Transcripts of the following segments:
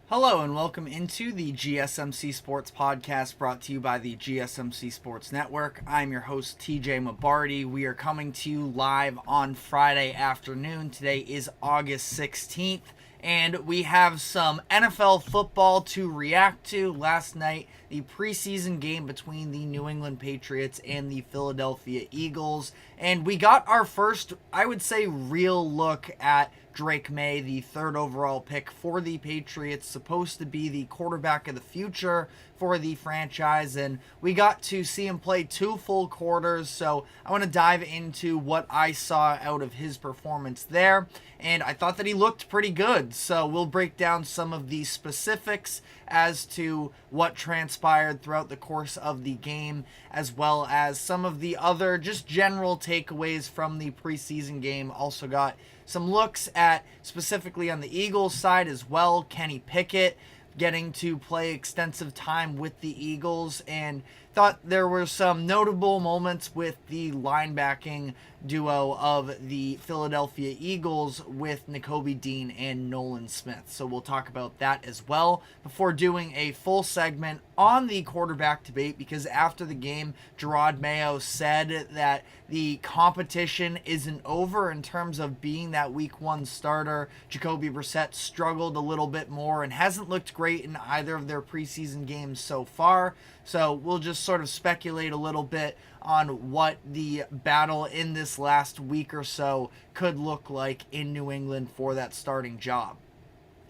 Hello and welcome into the GSMC Sports Podcast brought to you by the GSMC Sports Network. I'm your host TJ Mabarty. We are coming to you live on Friday afternoon. Today is August 16th and we have some NFL football to react to. Last night, the preseason game between the New England Patriots and the Philadelphia Eagles. And we got our first, I would say, real look at Drake Maye, the third overall pick for the Patriots, supposed to be the quarterback of the future for the franchise, and we got to see him play 2 full quarters, so I want to dive into what I saw out of his performance there, and I thought that he looked pretty good, so we'll break down some of the specifics as to what transpired throughout the course of the game, as well as some of the other just general takeaways from the preseason game. Also got some looks at specifically on the Eagles side as well. Kenny Pickett getting to play extensive time with the Eagles, and thought there were some notable moments with the linebacking duo of the Philadelphia Eagles with Jacoby Dean and Nolan Smith. So we'll talk about that as well before doing a full segment on the quarterback debate, because after the game, Jerod Mayo said that the competition isn't over in terms of being that week 1 starter. Jacoby Brissett struggled a little bit more and hasn't looked great in either of their preseason games so far. So we'll just sort of speculate a little bit on what the battle in this last week or so could look like in New England for that starting job.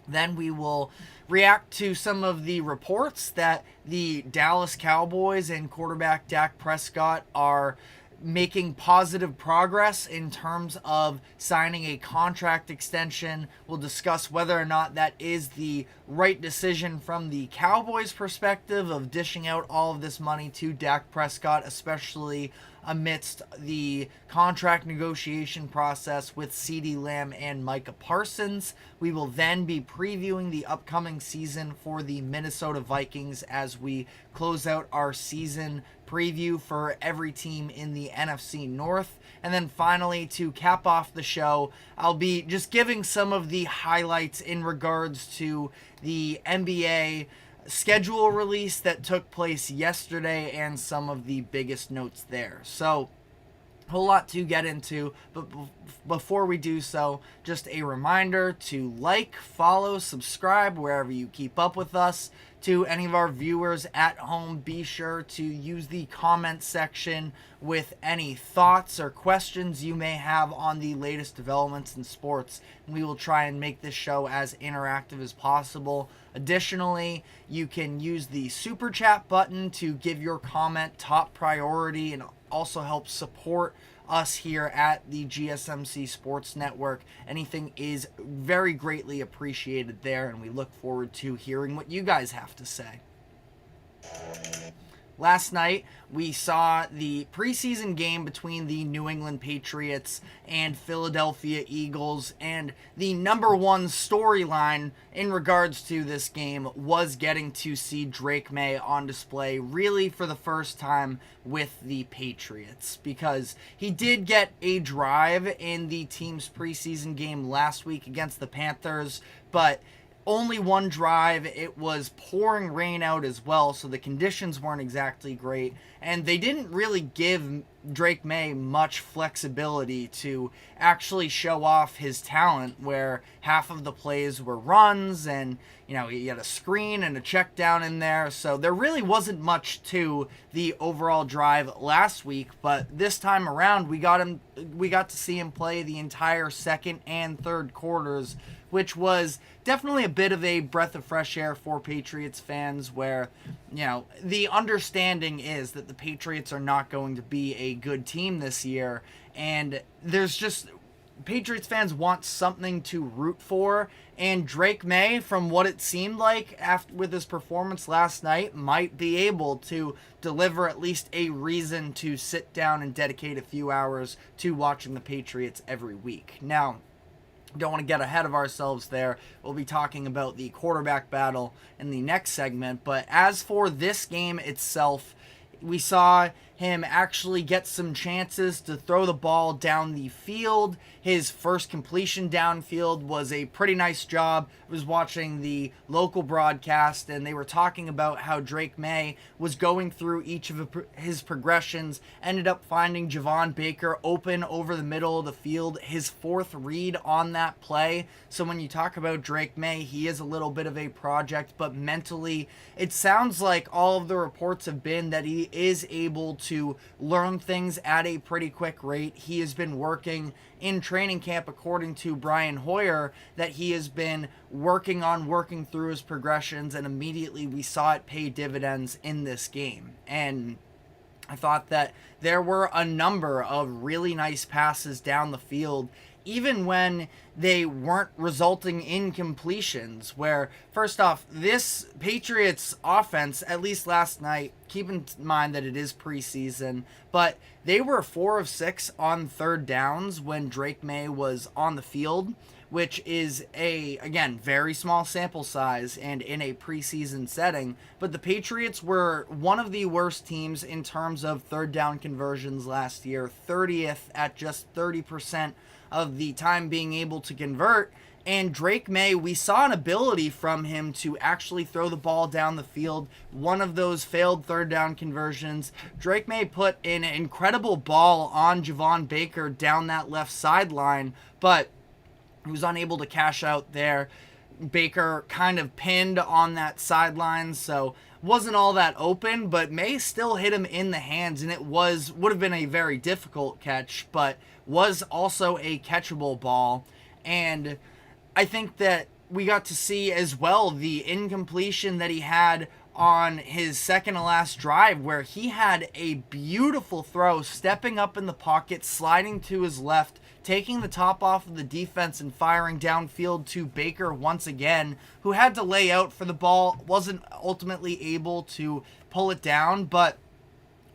Then we will react to some of the reports that the Dallas Cowboys and quarterback Dak Prescott are making positive progress in terms of signing a contract extension. We'll discuss whether or not that is the right decision from the Cowboys' perspective of dishing out all of this money to Dak Prescott, especially amidst the contract negotiation process with CeeDee Lamb and Micah Parsons. We will then be previewing the upcoming season for the Minnesota Vikings as we close out our season preview for every team in the NFC North. And then finally, to cap off the show, I'll be just giving some of the highlights in regards to the NBA schedule release that took place yesterday and some of the biggest notes there. So, a whole lot to get into, but before we do so, just a reminder to like, follow, subscribe wherever you keep up with us. To any of our viewers at home, be sure to use the comment section with any thoughts or questions you may have on the latest developments in sports. We will try and make this show as interactive as possible. Additionally, you can use the super chat button to give your comment top priority and also help support us here at the GSMC Sports Network. Anything is very greatly appreciated there, and we look forward to hearing what you guys have to say. Last night, we saw the preseason game between the New England Patriots and Philadelphia Eagles, and the number one storyline in regards to this game was getting to see Drake Maye on display really for the first time with the Patriots, because he did get a drive in the team's preseason game last week against the Panthers, but only one drive. It was pouring rain out as well, so the conditions weren't exactly great, and they didn't really give Drake Maye much flexibility to actually show off his talent, where half of the plays were runs, and he had a screen and a check down in there, so there really wasn't much to the overall drive last week. But this time around, we got to see him play the entire second and third quarters, which was definitely a bit of a breath of fresh air for Patriots fans, where, the understanding is that the Patriots are not going to be a good team this year, and there's just, Patriots fans want something to root for, and Drake Maye, from what it seemed like with his performance last night, might be able to deliver at least a reason to sit down and dedicate a few hours to watching the Patriots every week. Now, don't want to get ahead of ourselves there. We'll be talking about the quarterback battle in the next segment. But as for this game itself, we saw him actually get some chances to throw the ball down the field. His first completion downfield was a pretty nice job. I was watching the local broadcast, and they were talking about how Drake Maye was going through each of his progressions, ended up finding Javon Baker open over the middle of the field, his fourth read on that play. So when you talk about Drake Maye, he is a little bit of a project, but mentally, it sounds like all of the reports have been that he is able to learn things at a pretty quick rate. He has been working in training camp, according to Brian Hoyer, that he has been working through his progressions, and immediately we saw it pay dividends in this game. And I thought that there were a number of really nice passes down the field, even when they weren't resulting in completions, where, first off, this Patriots offense, at least last night, keep in mind that it is preseason, but they were 4 of 6 on third downs when Drake Maye was on the field, which is again, very small sample size and in a preseason setting. But the Patriots were one of the worst teams in terms of third down conversions last year, 30th at just 30% of the time being able to convert. And Drake Maye, we saw an ability from him to actually throw the ball down the field. One of those failed third down conversions, Drake Maye put an incredible ball on Javon Baker down that left sideline, but he was unable to cash out there. Baker kind of pinned on that sideline, so wasn't all that open, but Maye still hit him in the hands, and it would have been a very difficult catch, but was also a catchable ball. And I think that we got to see as well the incompletion that he had on his second to last drive, where he had a beautiful throw, stepping up in the pocket, sliding to his left, taking the top off of the defense and firing downfield to Baker once again, who had to lay out for the ball, wasn't ultimately able to pull it down, but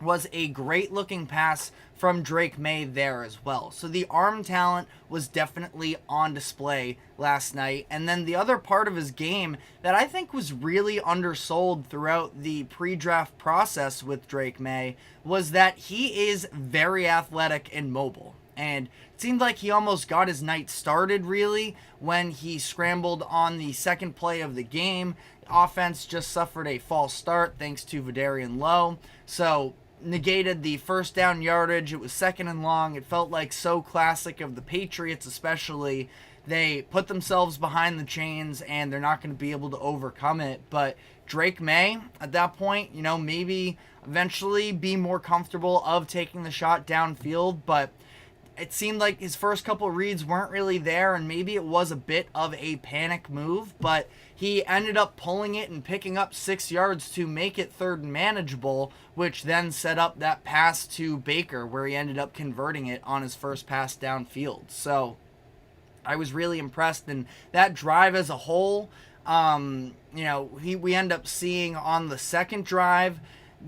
was a great looking pass from Drake Maye there as well. So the arm talent was definitely on display last night. And then the other part of his game that I think was really undersold throughout the pre-draft process with Drake Maye was that he is very athletic and mobile. And it seemed like he almost got his night started, really, when he scrambled on the second play of the game. Offense just suffered a false start thanks to Vidarian Lowe. So negated the first down yardage. It was second and long. It felt like so classic of the Patriots, especially. They put themselves behind the chains, and they're not going to be able to overcome it. But Drake Maye, at that point, maybe eventually be more comfortable of taking the shot downfield, but it seemed like his first couple reads weren't really there, and maybe it was a bit of a panic move, but he ended up pulling it and picking up 6 yards to make it third and manageable, which then set up that pass to Baker, where he ended up converting it on his first pass downfield. So I was really impressed, and that drive as a whole, we end up seeing on the second drive,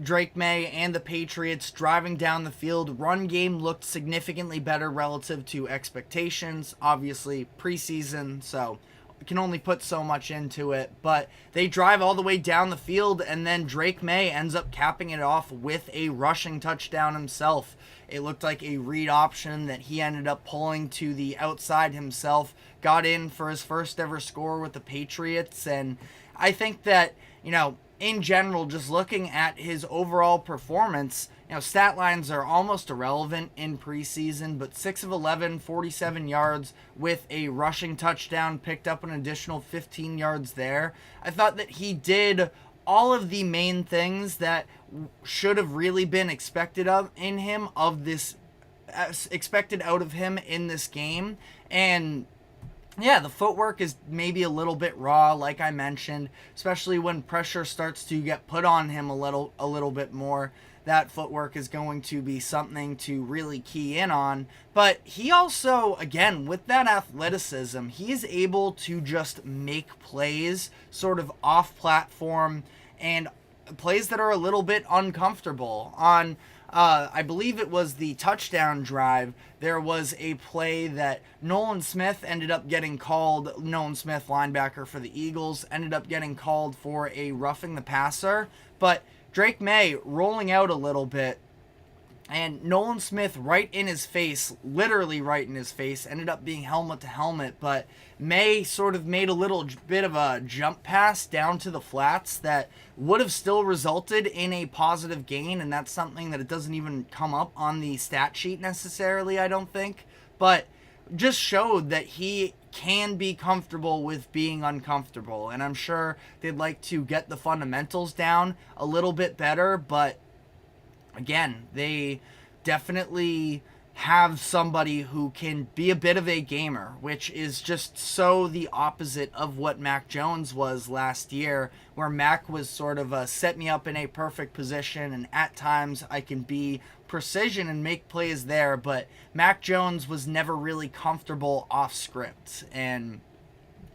Drake Maye and the Patriots driving down the field. Run game looked significantly better relative to expectations. Obviously, preseason, so we can only put so much into it. But they drive all the way down the field, and then Drake Maye ends up capping it off with a rushing touchdown himself. It looked like a read option that he ended up pulling to the outside himself, got in for his first ever score with the Patriots. And I think that, in general, just looking at his overall performance, stat lines are almost irrelevant in preseason, but 6 of 11, 47 yards with a rushing touchdown, picked up an additional 15 yards there. I thought that he did all of the main things that should have really been expected out of him in this game. And yeah, the footwork is maybe a little bit raw, like I mentioned, especially when pressure starts to get put on him a little bit more. That footwork is going to be something to really key in on. But he also, again, with that athleticism, he is able to just make plays sort of off-platform and plays that are a little bit uncomfortable. On I believe it was the touchdown drive, there was a play that Nolan Smith, linebacker for the Eagles, ended up getting called for a roughing the passer. But Drake Maye rolling out a little bit And Nolan Smith, right in his face, literally right in his face, ended up being helmet to helmet. But May sort of made a little bit of a jump pass down to the flats that would have still resulted in a positive gain. And that's something that it doesn't even come up on the stat sheet necessarily, I don't think. But just showed that he can be comfortable with being uncomfortable. And I'm sure they'd like to get the fundamentals down a little bit better, but again, they definitely have somebody who can be a bit of a gamer, which is just so the opposite of what Mac Jones was last year, where Mac was sort of a set me up in a perfect position, and at times I can be precision and make plays there, but Mac Jones was never really comfortable off script. And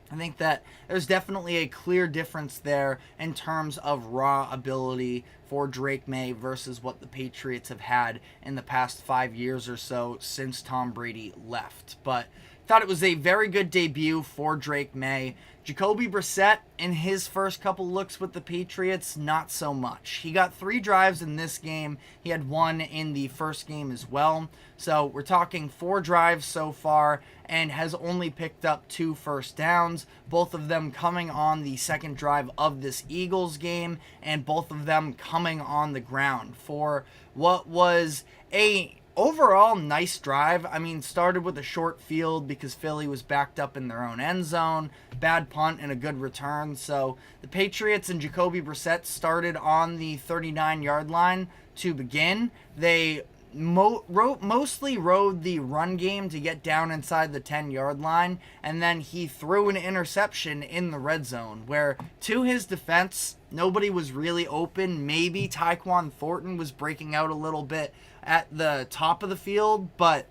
I think that there's definitely a clear difference there in terms of raw ability for Drake Maye versus what the Patriots have had in the past 5 years or so since Tom Brady left. But thought it was a very good debut for Drake Maye. Jacoby Brissett, in his first couple looks with the Patriots, not so much. He got 3 drives in this game. He had 1 in the first game as well. So we're talking 4 drives so far and has only picked up 2 first downs, both of them coming on the second drive of this Eagles game, and both of them coming on the ground for what was a overall nice drive. I mean, started with a short field because Philly was backed up in their own end zone, bad punt and a good return. So the Patriots and Jacoby Brissett started on the 39-yard line to begin. They mostly rode the run game to get down inside the 10-yard line, and then he threw an interception in the red zone where, to his defense, nobody was really open. Maybe Tyquan Thornton was breaking out a little bit at the top of the field, but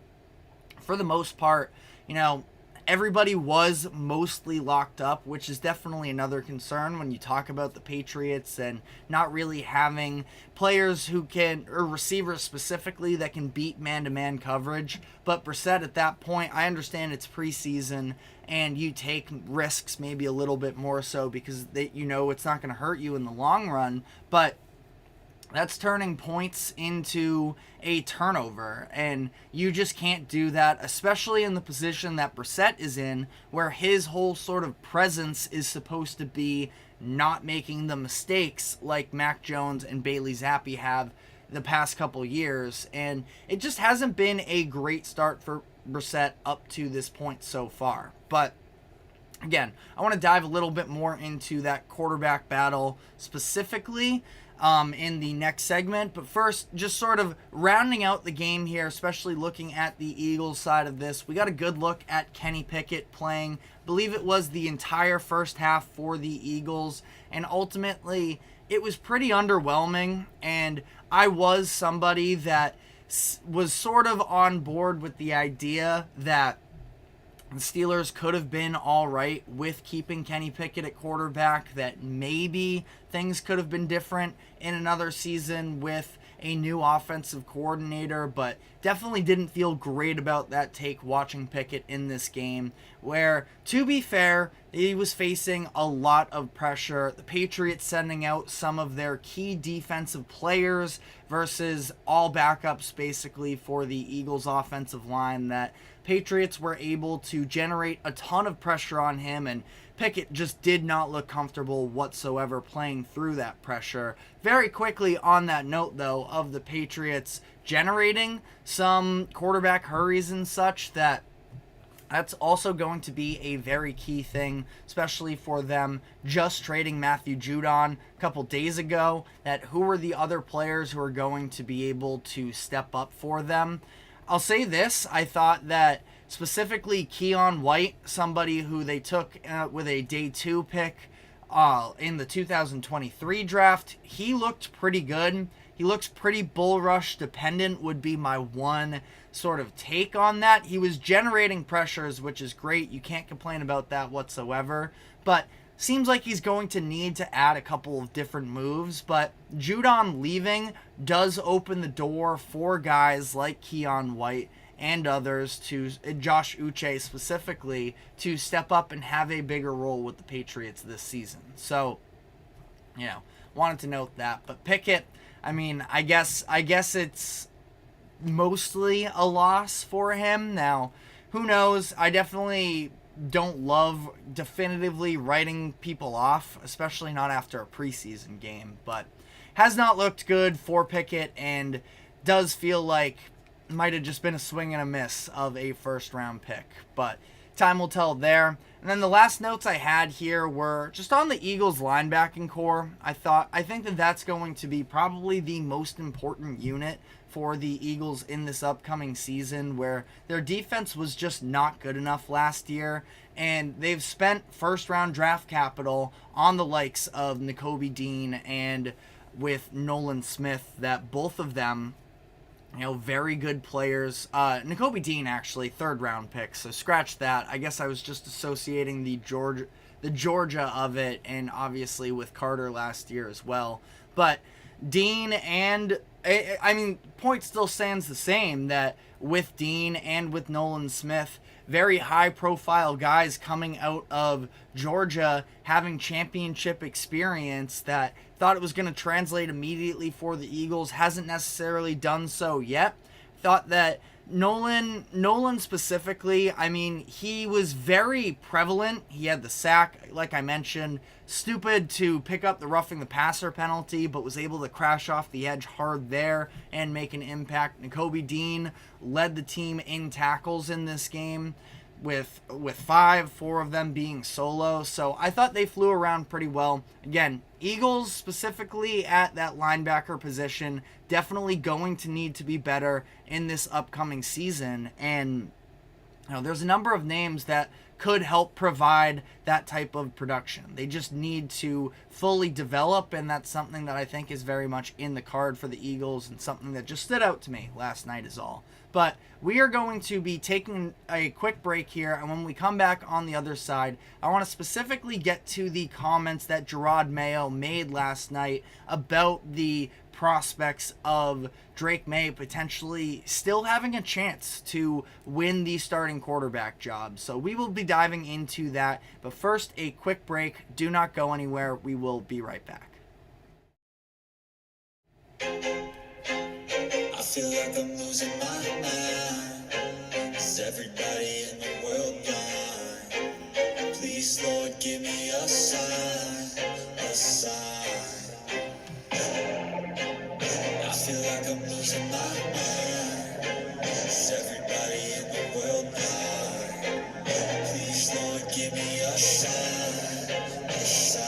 for the most part, everybody was mostly locked up, which is definitely another concern when you talk about the Patriots and not really having players who can, or receivers specifically, that can beat man-to-man coverage. But Brissett at that point, I understand it's preseason and you take risks maybe a little bit more so because it's not going to hurt you in the long run, but that's turning points into a turnover, and you just can't do that, especially in the position that Brissett is in, where his whole sort of presence is supposed to be not making the mistakes like Mac Jones and Bailey Zappi have the past couple years, and it just hasn't been a great start for Brissett up to this point so far. But again, I want to dive a little bit more into that quarterback battle specifically in the next segment. But first, just sort of rounding out the game here, especially looking at the Eagles side of this, we got a good look at Kenny Pickett playing, I believe it was the entire first half for the Eagles, and ultimately it was pretty underwhelming, and I was somebody that was sort of on board with the idea that the Steelers could have been all right with keeping Kenny Pickett at quarterback, that maybe things could have been different in another season with a new offensive coordinator, but definitely didn't feel great about that take watching Pickett in this game, where, to be fair, he was facing a lot of pressure. The Patriots sending out some of their key defensive players versus all backups basically for the Eagles offensive line, that Patriots were able to generate a ton of pressure on him, and Pickett just did not look comfortable whatsoever playing through that pressure. Very quickly on that note, though, of the Patriots generating some quarterback hurries and such, that's also going to be a very key thing, especially for them just trading Matthew Judon a couple days ago, that who are the other players who are going to be able to step up for them. I'll say this, I thought that specifically Keon White, somebody who they took with a day 2 pick in the 2023 draft, he looked pretty good. He looks pretty bull rush dependent would be my one sort of take on that. He was generating pressures, which is great. You can't complain about that whatsoever. But seems like he's going to need to add a couple of different moves. But Judon leaving does open the door for guys like Keon White and others, to Josh Uche specifically, to step up and have a bigger role with the Patriots this season. So, wanted to note that. But Pickett, I mean, I guess it's mostly a loss for him. Now, who knows? I definitely don't love definitively writing people off, especially not after a preseason game, but has not looked good for Pickett and does feel like might have just been a swing and a miss of a first round pick, but time will tell there. And then the last notes I had here were just on the Eagles linebacking core. I think that that's going to be probably the most important unit for the Eagles in this upcoming season, where their defense was just not good enough last year, and they've spent first round draft capital on the likes of Jacoby Dean and with Nolan Smith, that both of them, very good players. Jacoby Dean, actually, third round pick, so scratch that. I guess I was just associating the Georgia of it, and obviously with Carter last year as well. But Dean and, point still stands the same, that with Dean and with Nolan Smith, very high-profile guys coming out of Georgia, having championship experience, that thought it was going to translate immediately for the Eagles. Hasn't necessarily done so yet. Thought that Nolan specifically, he was very prevalent. He had the sack, like I mentioned. Stupid to pick up the roughing the passer penalty, but was able to crash off the edge hard there and make an impact. Jacoby Dean led the team in tackles in this game with 4 of them being solo. So I thought they flew around pretty well. Again, Eagles specifically at that linebacker position definitely going to need to be better in this upcoming season. And there's a number of names that could help provide that type of production. They just need to fully develop, and that's something that I think is very much in the card for the Eagles, and something that just stood out to me last night is all. But we are going to be taking a quick break here, and when we come back on the other side, I want to specifically get to the comments that Jerod Mayo made last night about the prospects of Drake Maye potentially still having a chance to win the starting quarterback job. So we will be diving into that, but first a quick break. Do not go anywhere. We will be right back. I feel like I'm losing my mind. Is everybody in the world blind? Please, Lord, give me a sign, a sign. I feel like I'm losing my mind. Is everybody in the world blind? Please, Lord, give me a sign, a sign.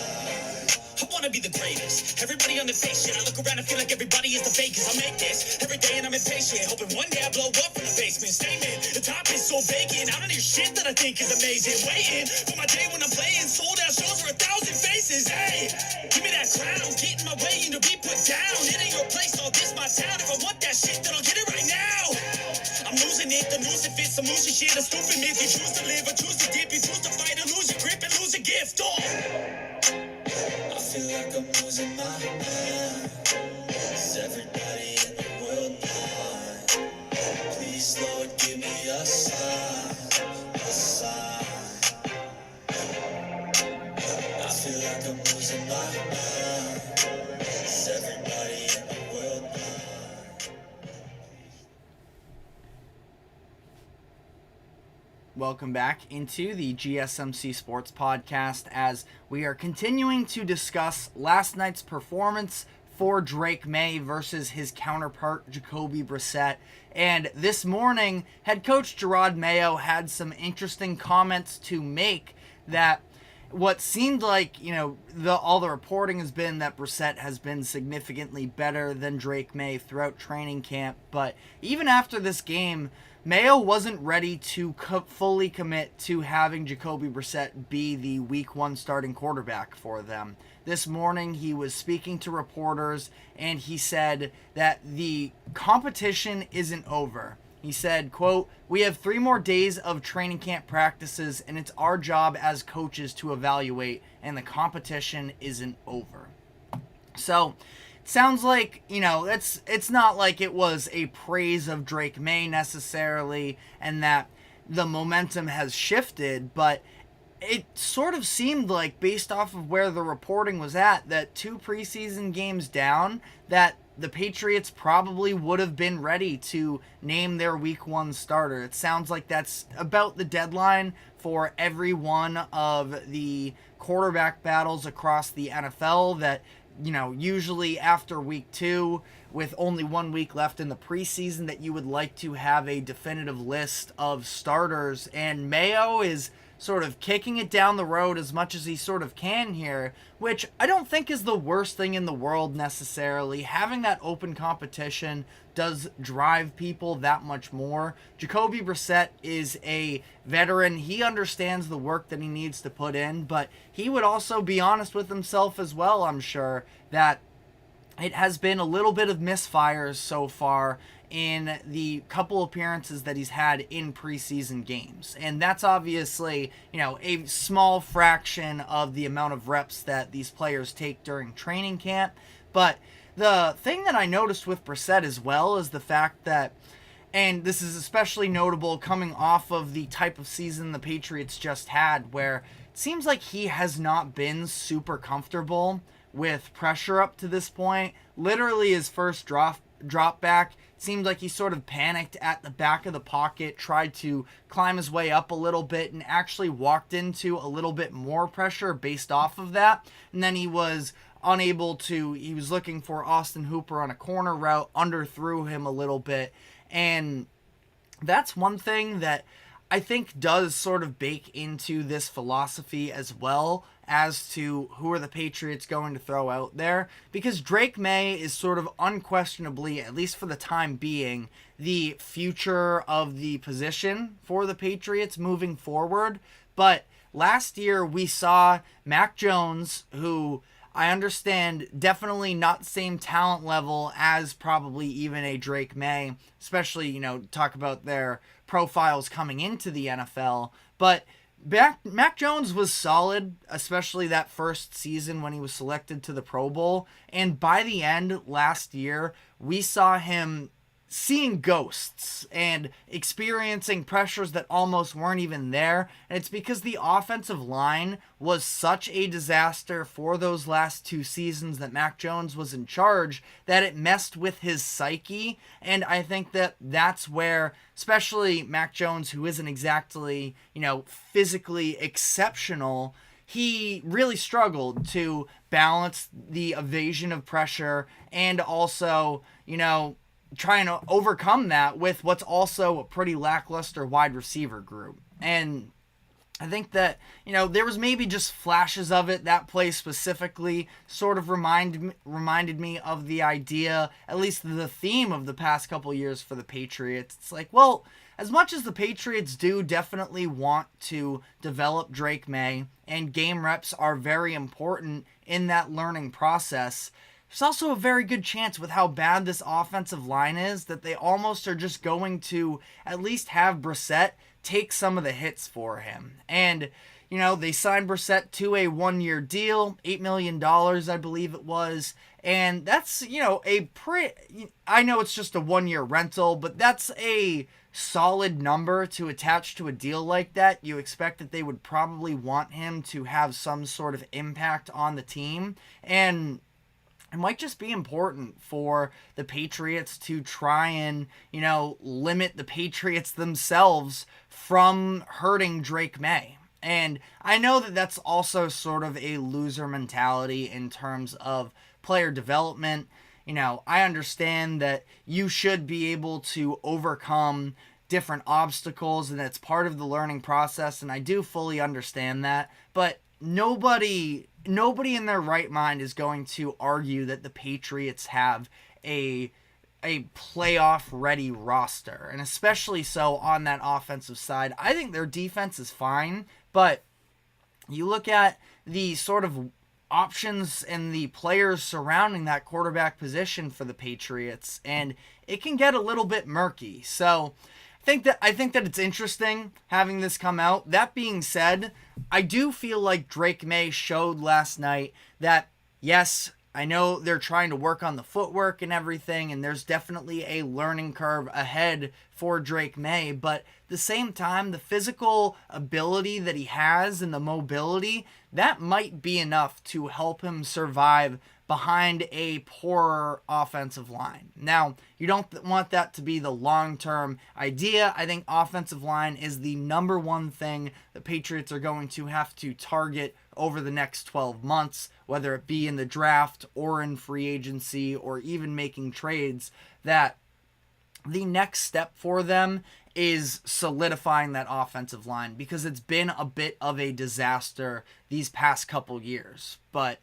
I wanna be the greatest. Everybody on the fake shit. I look around and feel like everybody is the fakest. I make this every day and I'm impatient, hoping one day I blow up from the basement. Statement, the top is so vacant. I don't hear shit that I think is amazing. Waiting for my day when I'm playing sold out shows for 1,000 faces. Hey, give me that crown, get in my way and to be put down. It ain't your place, all this my town. If I want that shit, then I'll get it right now. I'm losing it, the news if it's some losing shit. I'm stupid myth. You choose to live or choose to dip. You choose to fight or lose your grip and lose a gift. I feel like I'm losing my mind. Is everybody in the world blind? Please, Lord, give me a sign, a sign. I feel like I'm losing my mind. Is everybody in the world blind? Welcome back into the GSMC Sports Podcast, as we are continuing to discuss last night's performance for Drake Maye versus his counterpart Jacoby Brissett. And this morning, head coach Jerod Mayo had some interesting comments to make, that what seemed like, all the reporting has been that Brissett has been significantly better than Drake Maye throughout training camp. But even after this game, Mayo wasn't ready to fully commit to having Jacoby Brissett be the Week 1 starting quarterback for them. This morning, he was speaking to reporters, and he said that the competition isn't over. He said, quote, "We have 3 more days of training camp practices, and it's our job as coaches to evaluate, and the competition isn't over." So, sounds like, it's not like it was a praise of Drake Maye necessarily, and that the momentum has shifted, but it sort of seemed like, based off of where the reporting was at, that 2 preseason games down, that the Patriots probably would have been ready to name their week 1 starter. It sounds like that's about the deadline for every one of the quarterback battles across the NFL, that, usually after week 2, with only 1 week left in the preseason, that you would like to have a definitive list of starters. And Mayo is sort of kicking it down the road as much as he sort of can here, which I don't think is the worst thing in the world necessarily. Having that open competition does drive people that much more. Jacoby Brissett is a veteran. He understands the work that he needs to put in, but he would also be honest with himself as well, I'm sure, that it has been a little bit of misfires so far in the couple appearances that he's had in preseason games. And that's obviously, a small fraction of the amount of reps that these players take during training camp. But the thing that I noticed with Brissett as well is the fact that, and this is especially notable coming off of the type of season the Patriots just had, where it seems like he has not been super comfortable with pressure up to this point. Literally his first drop back, seemed like he sort of panicked at the back of the pocket, tried to climb his way up a little bit, and actually walked into a little bit more pressure based off of that. And then he was he was looking for Austin Hooper on a corner route, underthrew him a little bit. And that's one thing that I think does sort of bake into this philosophy as well, as to who are the Patriots going to throw out there, because Drake Maye is sort of unquestionably, at least for the time being, the future of the position for the Patriots moving forward. But last year we saw Mac Jones, who I understand definitely not the same talent level as probably even a Drake Maye, especially, talk about their profiles coming into the NFL, but Mac Jones was solid, especially that first season when he was selected to the Pro Bowl. And by the end last year, we saw him seeing ghosts and experiencing pressures that almost weren't even there. And it's because the offensive line was such a disaster for those last 2 seasons that Mac Jones was in charge, that it messed with his psyche. And I think that that's where, especially Mac Jones, who isn't exactly, physically exceptional, he really struggled to balance the evasion of pressure and also, trying to overcome that with what's also a pretty lackluster wide receiver group. And I think that, there was maybe just flashes of it. That play specifically sort of reminded me of the idea, at least the theme of the past couple years for the Patriots. It's like, well, as much as the Patriots do definitely want to develop Drake Maye, and game reps are very important in that learning process, there's also a very good chance with how bad this offensive line is that they almost are just going to at least have Brissett take some of the hits for him. And, they signed Brissett to a 1-year deal, $8 million, I believe it was. And that's, I know it's just a 1-year rental, but that's a solid number to attach to a deal like that. You expect that they would probably want him to have some sort of impact on the team. And it might just be important for the Patriots to try and, limit the Patriots themselves from hurting Drake Maye. And I know that that's also sort of a loser mentality in terms of player development. I understand that you should be able to overcome different obstacles, and that's part of the learning process, and I do fully understand that. But nobody in their right mind is going to argue that the Patriots have a playoff ready roster, and especially so on that offensive side. I think their defense is fine, but you look at the sort of options and the players surrounding that quarterback position for the Patriots, and it can get a little bit murky. So I think that it's interesting having this come out. That being said, I do feel like Drake Maye showed last night that, yes, I know they're trying to work on the footwork and everything, and there's definitely a learning curve ahead for Drake Maye, but the same time, the physical ability that he has and the mobility, that might be enough to help him survive behind a poorer offensive line. Now, you don't want that to be the long-term idea. I think offensive line is the number one thing the Patriots are going to have to target over the next 12 months, whether it be in the draft or in free agency or even making trades, that the next step for them is solidifying that offensive line, because it's been a bit of a disaster these past couple years. But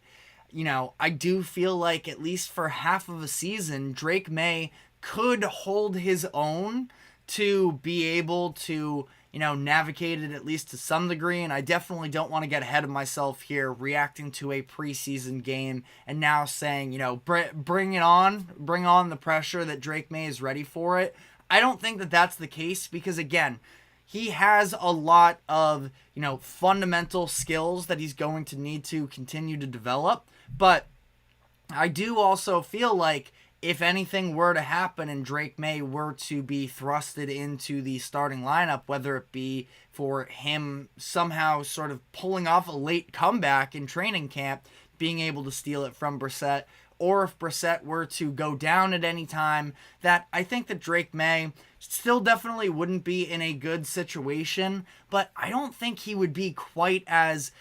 I do feel like at least for half of a season, Drake Maye could hold his own to be able to, navigate it at least to some degree. And I definitely don't want to get ahead of myself here reacting to a preseason game and now saying, bring on the pressure that Drake Maye is ready for it. I don't think that that's the case, because again, he has a lot of, fundamental skills that he's going to need to continue to develop. But I do also feel like if anything were to happen and Drake Maye were to be thrusted into the starting lineup, whether it be for him somehow sort of pulling off a late comeback in training camp, being able to steal it from Brissett, or if Brissett were to go down at any time, that I think that Drake Maye still definitely wouldn't be in a good situation, but I don't think he would be quite as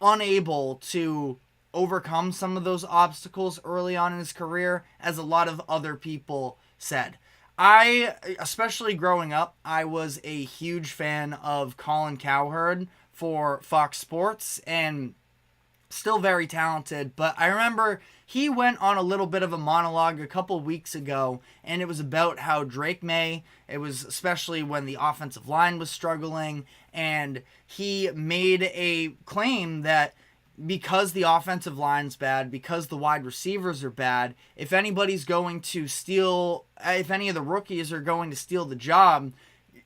unable to overcome some of those obstacles early on in his career as a lot of other people said. Especially growing up, I was a huge fan of Colin Cowherd for Fox Sports, and still very talented, but I remember he went on a little bit of a monologue a couple weeks ago, and it was about how Drake Maye, it was especially when the offensive line was struggling, and he made a claim that because the offensive line's bad, because the wide receivers are bad, if any of the rookies are going to steal the job,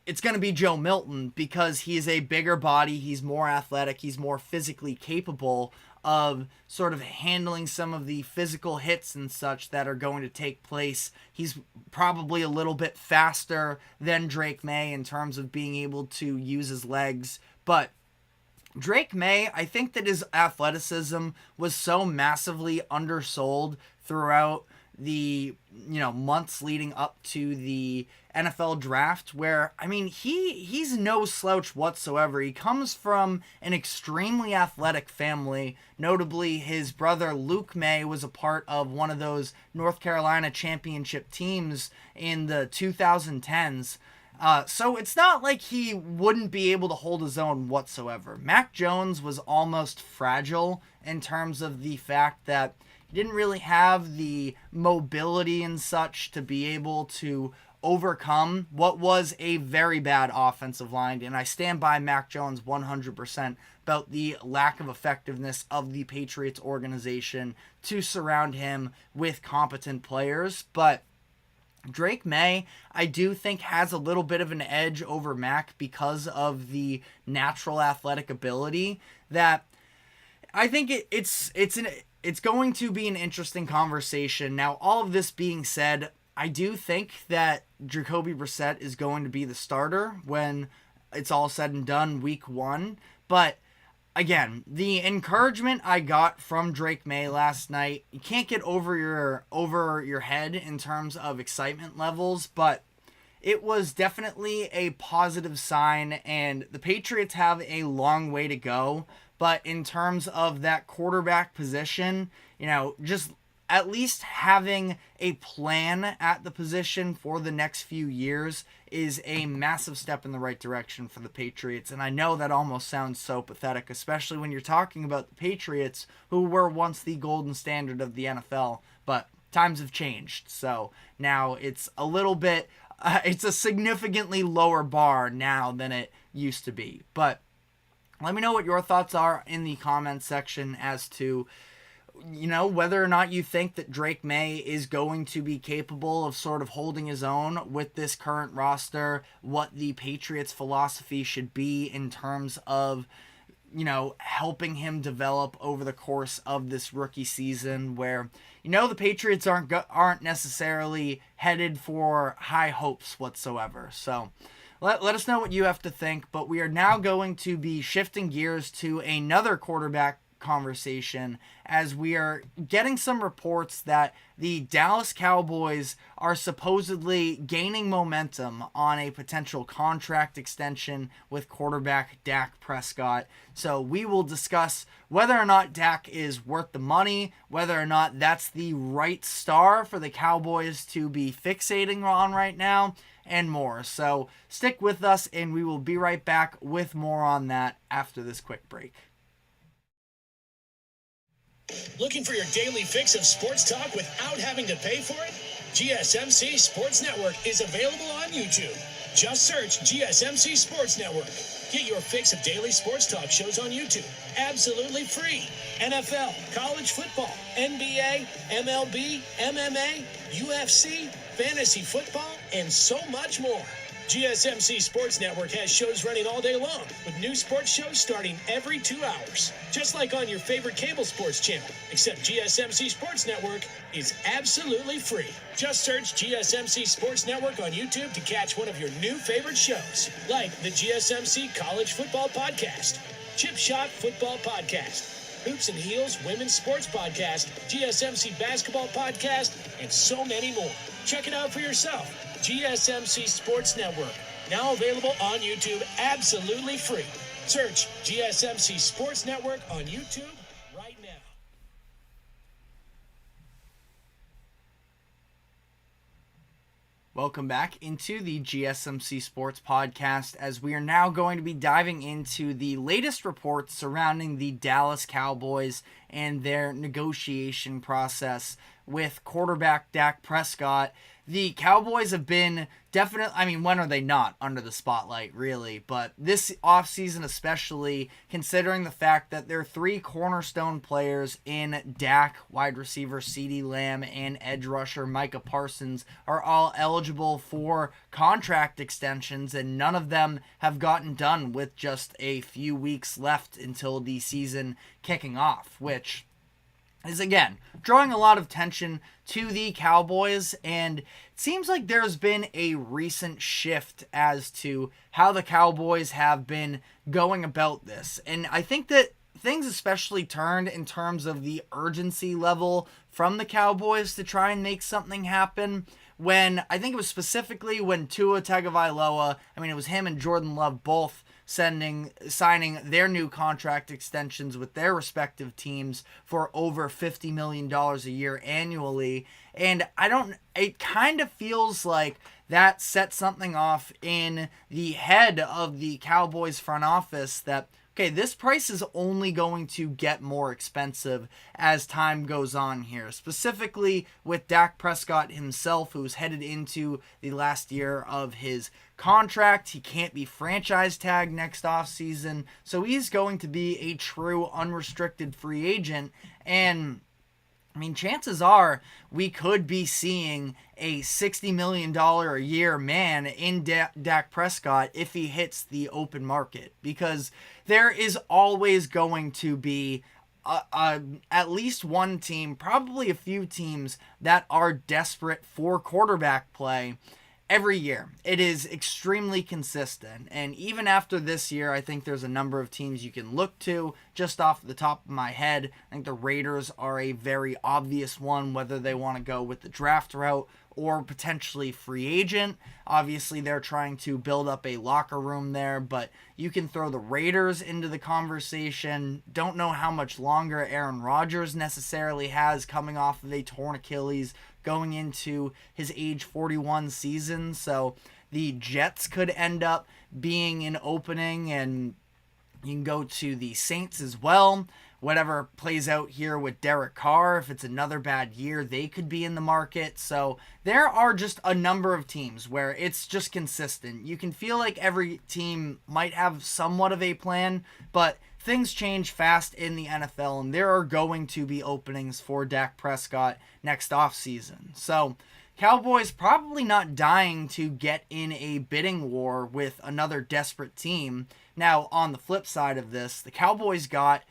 it's going to be Joe Milton, because he is a bigger body, he's more athletic, he's more physically capable of sort of handling some of the physical hits and such that are going to take place. He's probably a little bit faster than Drake Maye in terms of being able to use his legs, but Drake Maye, I think that his athleticism was so massively undersold throughout the months leading up to the NFL draft, where he's no slouch whatsoever. He comes from an extremely athletic family. Notably, his brother Luke Maye was a part of one of those North Carolina championship teams in the 2010s. So it's not like he wouldn't be able to hold his own whatsoever. Mac Jones was almost fragile in terms of the fact that he didn't really have the mobility and such to be able to overcome what was a very bad offensive line. And I stand by Mac Jones 100% about the lack of effectiveness of the Patriots organization to surround him with competent players. But Drake Maye, I do think, has a little bit of an edge over Mac because of the natural athletic ability that I think it's going to be an interesting conversation. Now, all of this being said, I do think that Jacoby Brissett is going to be the starter when it's all said and done week 1. But again, the encouragement I got from Drake Maye last night, you can't get over your head in terms of excitement levels, but it was definitely a positive sign, and the Patriots have a long way to go. But in terms of that quarterback position, just at least having a plan at the position for the next few years is a massive step in the right direction for the Patriots. And I know that almost sounds so pathetic, especially when you're talking about the Patriots, who were once the golden standard of the NFL, but times have changed. So now it's a little bit, it's a significantly lower bar now than it used to be. But let me know what your thoughts are in the comments section as to, whether or not you think that Drake Maye is going to be capable of sort of holding his own with this current roster, what the Patriots' philosophy should be in terms of, helping him develop over the course of this rookie season, where, the Patriots aren't necessarily headed for high hopes whatsoever. So let us know what you have to think. But we are now going to be shifting gears to another quarterback conversation, as we are getting some reports that the Dallas Cowboys are supposedly gaining momentum on a potential contract extension with quarterback Dak Prescott. So we will discuss whether or not Dak is worth the money, whether or not that's the right star for the Cowboys to be fixating on right now, and more. So stick with us, and we will be right back with more on that after this quick break. Looking for your daily fix of sports talk without having to pay for it? GSMC Sports Network is available on YouTube. Just search GSMC Sports Network. Get your fix of daily sports talk shows on YouTube, absolutely free. NFL, college football, NBA, MLB, MMA, UFC, fantasy football, and so much more. GSMC Sports Network has shows running all day long, with new sports shows starting every 2 hours. Just like on your favorite cable sports channel, except GSMC Sports Network is absolutely free. Just search GSMC Sports Network on YouTube to catch one of your new favorite shows, like the GSMC College Football Podcast, Chip Shot Football Podcast, Hoops and Heels Women's Sports Podcast, GSMC Basketball Podcast, and so many more. Check it out for yourself. GSMC Sports Network, now available on YouTube, absolutely free. Search GSMC Sports Network on YouTube right now. Welcome back into the GSMC Sports Podcast, as we are now going to be diving into the latest reports surrounding the Dallas Cowboys and their negotiation process with quarterback Dak Prescott. The Cowboys have been definitely, when are they not under the spotlight, really? But this offseason especially, considering the fact that their three cornerstone players in Dak, wide receiver CeeDee Lamb, and edge rusher Micah Parsons are all eligible for contract extensions, and none of them have gotten done with just a few weeks left until the season kicking off, which is, again, drawing a lot of attention to the Cowboys, and it seems like there's been a recent shift as to how the Cowboys have been going about this. And I think that things especially turned in terms of the urgency level from the Cowboys to try and make something happen when, I think it was specifically when Tua Tagovailoa, it was him and Jordan Love both signing their new contract extensions with their respective teams for over $50 million a year annually. And it kind of feels like that set something off in the head of the Cowboys front office that, okay, this price is only going to get more expensive as time goes on here, specifically with Dak Prescott himself, who's headed into the last year of his contract. He can't be franchise tagged next offseason, so he's going to be a true unrestricted free agent. And chances are we could be seeing a $60 million a year man in Dak Prescott if he hits the open market, because there is always going to be at least one team, probably a few teams, that are desperate for quarterback play every year. It is extremely consistent, and even after this year, I think there's a number of teams you can look to. Just off the top of my head, I think the Raiders are a very obvious one, whether they want to go with the draft route or potentially free agent. Obviously, they're trying to build up a locker room there, but you can throw the Raiders into the conversation. Don't know how much longer Aaron Rodgers necessarily has coming off of a torn Achilles going into his age 41 season. So the Jets could end up being an opening, and you can go to the Saints as well. Whatever plays out here with Derek Carr, if it's another bad year, they could be in the market. So there are just a number of teams where it's just consistent. You can feel like every team might have somewhat of a plan, but things change fast in the NFL, and there are going to be openings for Dak Prescott next offseason. So Cowboys probably not dying to get in a bidding war with another desperate team. Now, on the flip side of this, the Cowboys got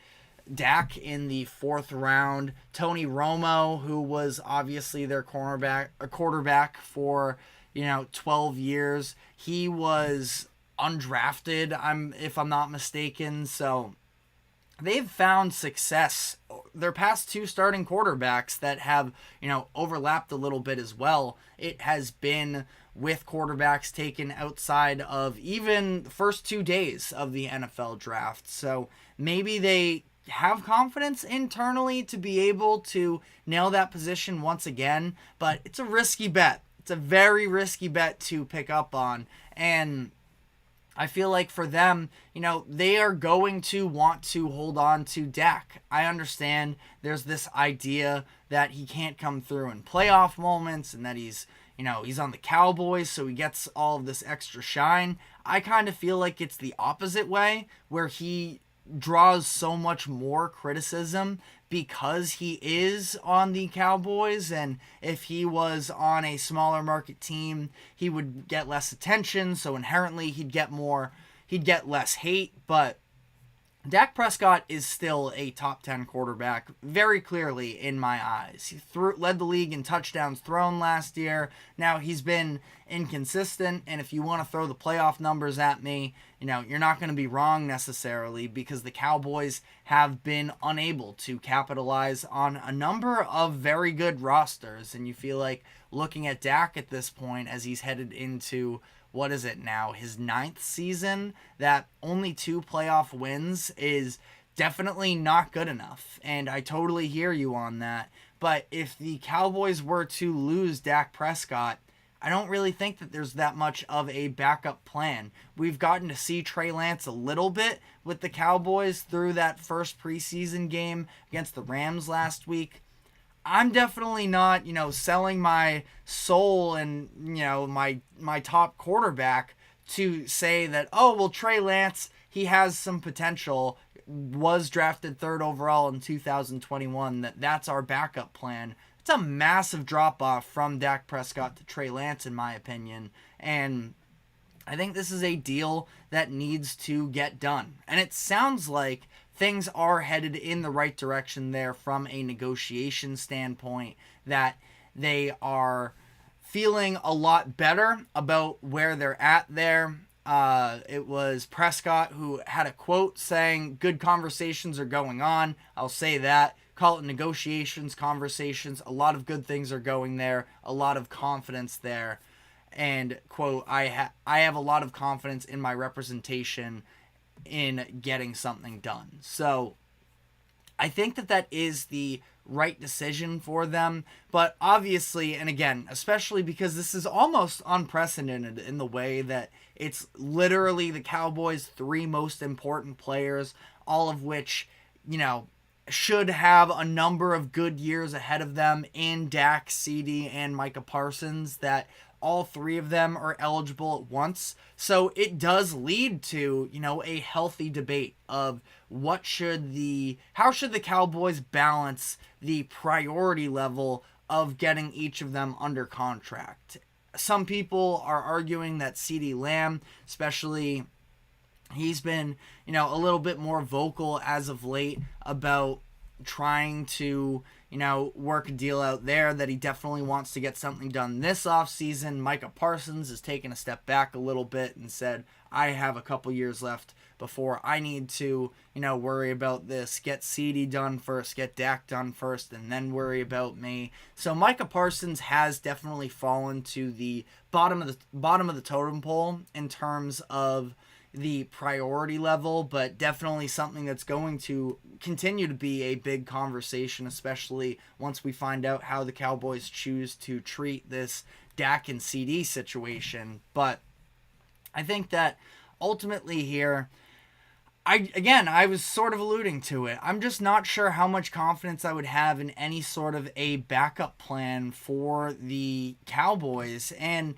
Dak in the 4th round. Tony Romo, who was obviously their quarterback for 12 years. He was undrafted, if I'm not mistaken. So they've found success. Their past two starting quarterbacks that have, overlapped a little bit as well, it has been with quarterbacks taken outside of even the first 2 days of the NFL draft. So maybe they have confidence internally to be able to nail that position once again, but it's a risky bet. It's a very risky bet to pick up on, and I feel like for them, they are going to want to hold on to Dak. I understand there's this idea that he can't come through in playoff moments and that he's on the Cowboys, so he gets all of this extra shine. I kind of feel like it's the opposite way, where he draws so much more criticism because he is on the Cowboys, and if he was on a smaller market team, he would get less attention, so inherently he'd get less hate. But Dak Prescott is still a top 10 quarterback, very clearly in my eyes. He led the league in touchdowns thrown last year. Now he's been inconsistent, and if you want to throw the playoff numbers at me, you're not going to be wrong necessarily, because the Cowboys have been unable to capitalize on a number of very good rosters, and you feel like looking at Dak at this point as he's headed into, what is it now, his 9th season, that only 2 playoff wins is definitely not good enough. And I totally hear you on that. But if the Cowboys were to lose Dak Prescott, I don't really think that there's that much of a backup plan. We've gotten to see Trey Lance a little bit with the Cowboys through that first preseason game against the Rams last week. I'm definitely not, selling my soul and, my top quarterback to say that, oh, well, Trey Lance, he has some potential, was drafted 3rd overall in 2021, that's our backup plan. It's a massive drop-off from Dak Prescott to Trey Lance, in my opinion, and I think this is a deal that needs to get done. And it sounds like things are headed in the right direction there from a negotiation standpoint, that they are feeling a lot better about where they're at there. It was Prescott who had a quote saying, "Good conversations are going on." I'll say that. Call it negotiations, conversations. A lot of good things are going there. A lot of confidence there. And, quote, I have a lot of confidence in my representation in getting something done. So I think that is the right decision for them. But obviously, and again, especially because this is almost unprecedented in the way that it's literally the Cowboys' 3 most important players, all of which, should have a number of good years ahead of them in Dak, CD, and Micah Parsons, that all 3 of them are eligible at once. So it does lead to, a healthy debate of how should the Cowboys balance the priority level of getting each of them under contract. Some people are arguing that CD Lamb, especially, he's been, a little bit more vocal as of late about trying to, work a deal out there, that he definitely wants to get something done this offseason. Micah Parsons has taken a step back a little bit and said, I have a couple years left before I need to, worry about this. Get CD done first, get Dak done first, and then worry about me. So Micah Parsons has definitely fallen to the bottom of the totem pole in terms of the priority level, but definitely something that's going to continue to be a big conversation, especially once we find out how the Cowboys choose to treat this Dak and CD situation. But I think that ultimately here, I was sort of alluding to it. I'm just not sure how much confidence I would have in any sort of a backup plan for the Cowboys. And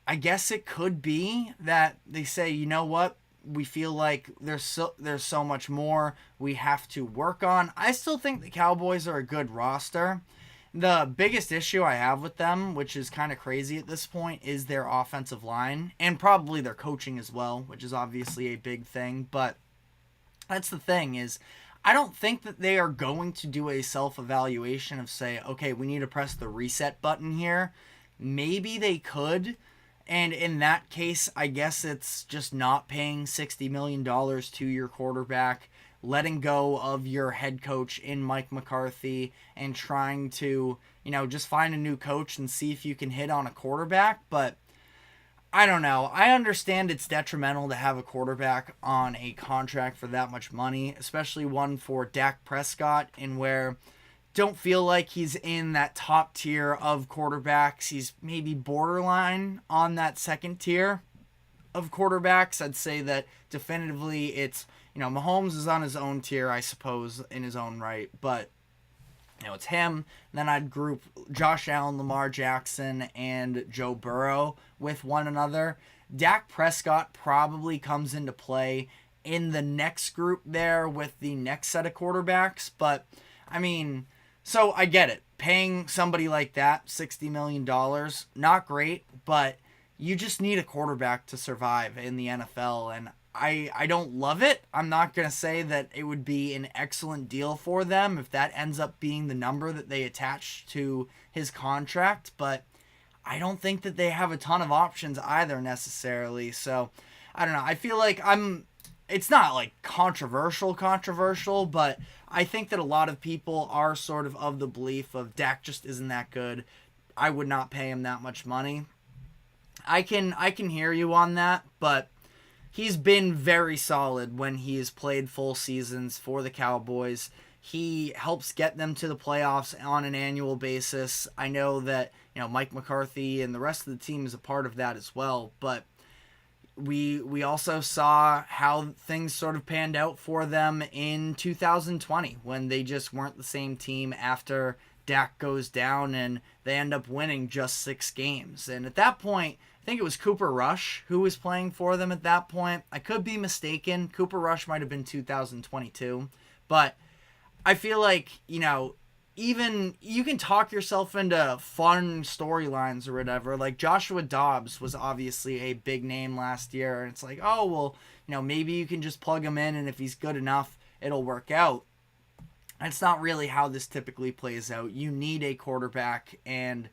I guess it could be that they say, you know what, we feel like there's so much more we have to work on. I still think the Cowboys are a good roster. The biggest issue I have with them, which is kind of crazy at this point, is their offensive line, and probably their coaching as well, which is obviously a big thing. But that's the thing, is I don't think that they are going to do a self-evaluation of say, okay, we need to press the reset button here. maybe they could. And in that case, I guess it's just not paying $60 million to your quarterback, letting go of your head coach in Mike McCarthy, and trying to, just find a new coach and see if you can hit on a quarterback. But I don't know. I understand it's detrimental to have a quarterback on a contract for that much money, especially one for Dak Prescott, in where don't feel like he's in that top tier of quarterbacks. He's maybe borderline on that second tier of quarterbacks. I'd say that definitively it's, Mahomes is on his own tier, I suppose, in his own right. But, it's him. Then I'd group Josh Allen, Lamar Jackson, and Joe Burrow with one another. Dak Prescott probably comes into play in the next group there with the next set of quarterbacks. But, so I get it. Paying somebody like that $60 million, not great, but you just need a quarterback to survive in the NFL. And I don't love it. I'm not going to say that it would be an excellent deal for them if that ends up being the number that they attach to his contract. But I don't think that they have a ton of options either necessarily. So I don't know. I feel like it's not like controversial, but I think that a lot of people are sort of the belief of Dak just isn't that good. I would not pay him that much money. I can hear you on that, but he's been very solid when he has played full seasons for the Cowboys. He helps get them to the playoffs on an annual basis. I know that, Mike McCarthy and the rest of the team is a part of that as well, but we also saw how things sort of panned out for them in 2020 when they just weren't the same team after Dak goes down and they end up winning just 6 games. And at that point, I think it was Cooper Rush who was playing for them at that point. I could be mistaken. Cooper Rush might have been 2022. But I feel like, even you can talk yourself into fun storylines or whatever. Like Joshua Dobbs was obviously a big name last year, and it's like, oh, well, maybe you can just plug him in, and if he's good enough, it'll work out. That's not really how this typically plays out. You need a quarterback, and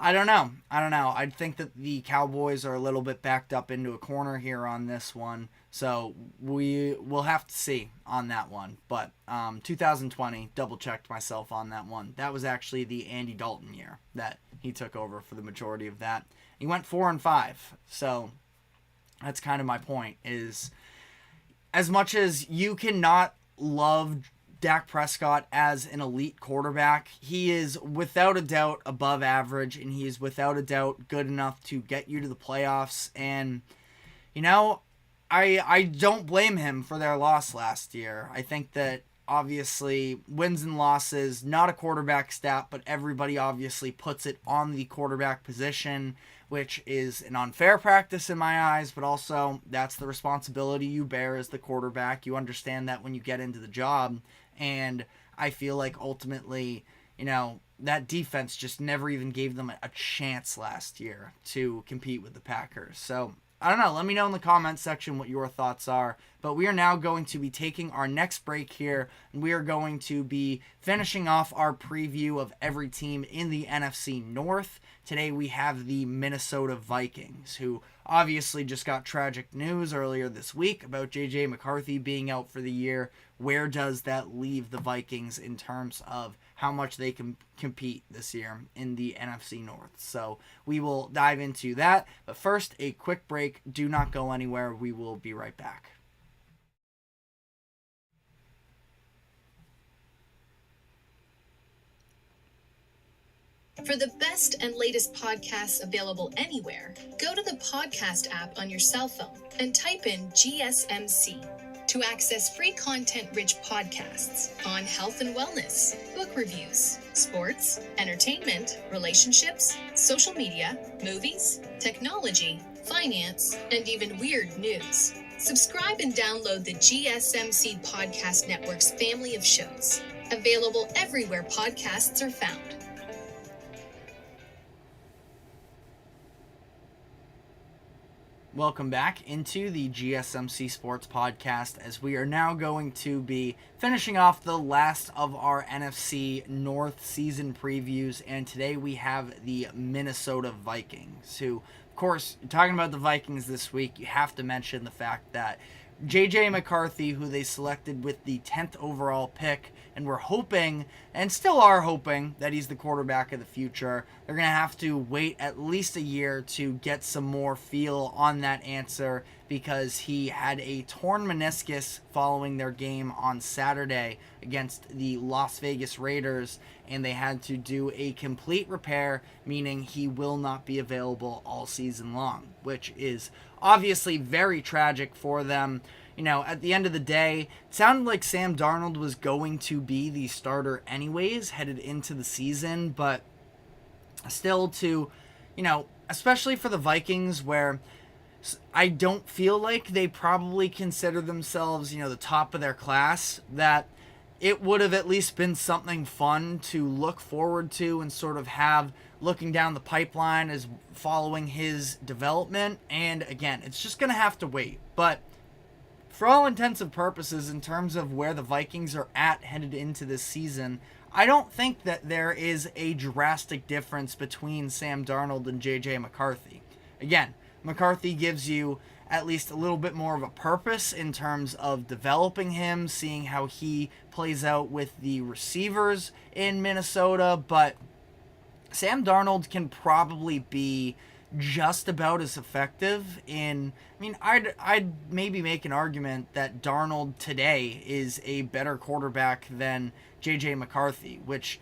I don't know. I think that the Cowboys are a little bit backed up into a corner here on this one. So we'll have to see on that one. But 2020, double-checked myself on that one. That was actually the Andy Dalton year that he took over for the majority of that. He went 4-5. So that's kind of my point, is as much as you cannot love Dak Prescott as an elite quarterback, he is without a doubt above average, and he is without a doubt good enough to get you to the playoffs. And, I don't blame him for their loss last year. I think that obviously wins and losses, not a quarterback stat, but everybody obviously puts it on the quarterback position, which is an unfair practice in my eyes, but also that's the responsibility you bear as the quarterback. You understand that when you get into the job. And I feel like ultimately, that defense just never even gave them a chance last year to compete with the Packers. So, I don't know. Let me know in the comments section what your thoughts are. But we are now going to be taking our next break here, and we are going to be finishing off our preview of every team in the NFC North. Today we have the Minnesota Vikings, who obviously just got tragic news earlier this week about J.J. McCarthy being out for the year. Where does that leave the Vikings in terms of how much they can compete this year in the NFC North? So we will dive into that. But first, a quick break. Do not go anywhere. We will be right back. For the best and latest podcasts available anywhere, go to the podcast app on your cell phone and type in GSMC to access free content-rich podcasts on health and wellness, book reviews, sports, entertainment, relationships, social media, movies, technology, finance, and even weird news. Subscribe and download the GSMC Podcast Network's family of shows, available everywhere podcasts are found. Welcome back into the GSMC Sports Podcast, as we are now going to be finishing off the last of our NFC North season previews, and today we have the Minnesota Vikings, who, of course, talking about the Vikings this week, you have to mention the fact that J.J. McCarthy, who they selected with the 10th overall pick, and we're hoping, and still are hoping, that he's the quarterback of the future. They're going to have to wait at least a year to get some more feel on that answer, because he had a torn meniscus following their game on Saturday against the Las Vegas Raiders, and they had to do a complete repair, meaning he will not be available all season long, which is obviously very tragic for them. You know, at the end of the day, it sounded like Sam Darnold was going to be the starter anyways, headed into the season, but still especially for the Vikings, where I don't feel like they probably consider themselves, the top of their class, that it would have at least been something fun to look forward to and sort of have looking down the pipeline as following his development. And again, it's just going to have to wait. But for all intents and purposes, in terms of where the Vikings are at headed into this season, I don't think that there is a drastic difference between Sam Darnold and J.J. McCarthy. Again, McCarthy gives you at least a little bit more of a purpose in terms of developing him, seeing how he plays out with the receivers in Minnesota, but Sam Darnold can probably be just about as effective I'd maybe make an argument that Darnold today is a better quarterback than J.J. McCarthy, which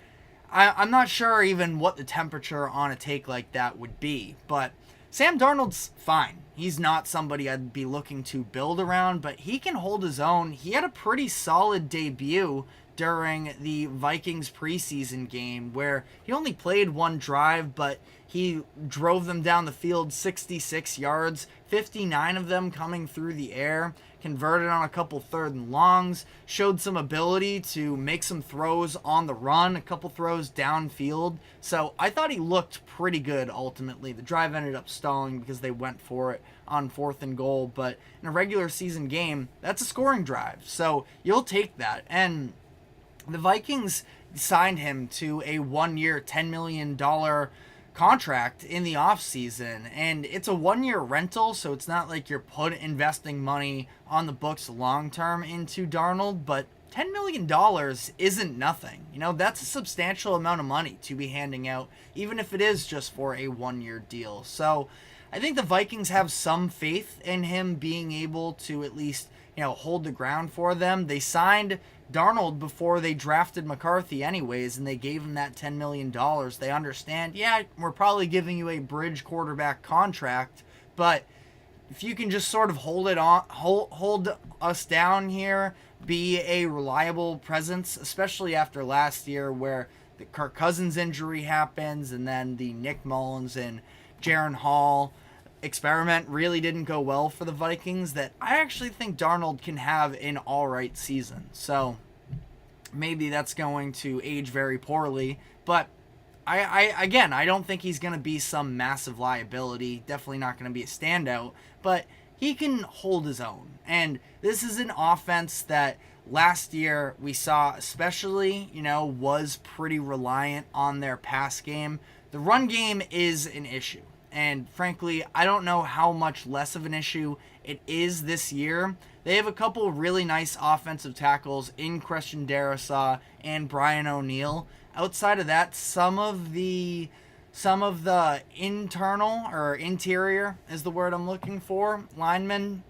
I'm not sure even what the temperature on a take like that would be, but Sam Darnold's fine. He's not somebody I'd be looking to build around, but he can hold his own. He had a pretty solid debut during the Vikings preseason game, where he only played one drive, but he drove them down the field 66 yards, 59 of them coming through the air, converted on a couple third and longs, showed some ability to make some throws on the run, a couple throws downfield. So I thought he looked pretty good ultimately. The drive ended up stalling because they went for it on 4th and goal, but in a regular season game, that's a scoring drive. So you'll take that. And the Vikings signed him to a 1-year, $10 million contract in the offseason, and it's a 1-year rental, so it's not like you're investing money on the books long term into Darnold, but $10 million isn't nothing. That's a substantial amount of money to be handing out, even if it is just for a 1-year deal. So I think the Vikings have some faith in him being able to at least, hold the ground for them. They signed Darnold before they drafted McCarthy anyways, and they gave him that $10 million. They understand, we're probably giving you a bridge quarterback contract, but if you can just sort of hold us down here, be a reliable presence, especially after last year where the Kirk Cousins injury happens, and then the Nick Mullins and Jaron Hall experiment really didn't go well for the Vikings, that I actually think Darnold can have an alright season. So maybe that's going to age very poorly, but I don't think he's going to be some massive liability. Definitely not going to be a standout, but he can hold his own. And this is an offense that last year we saw especially, was pretty reliant on their pass game. The run game is an issue. And frankly, I don't know how much less of an issue it is this year. They have a couple really nice offensive tackles in Christian Darrisaw and Brian O'Neill. Outside of that, some of the internal or interior is the word I'm looking for, linemen,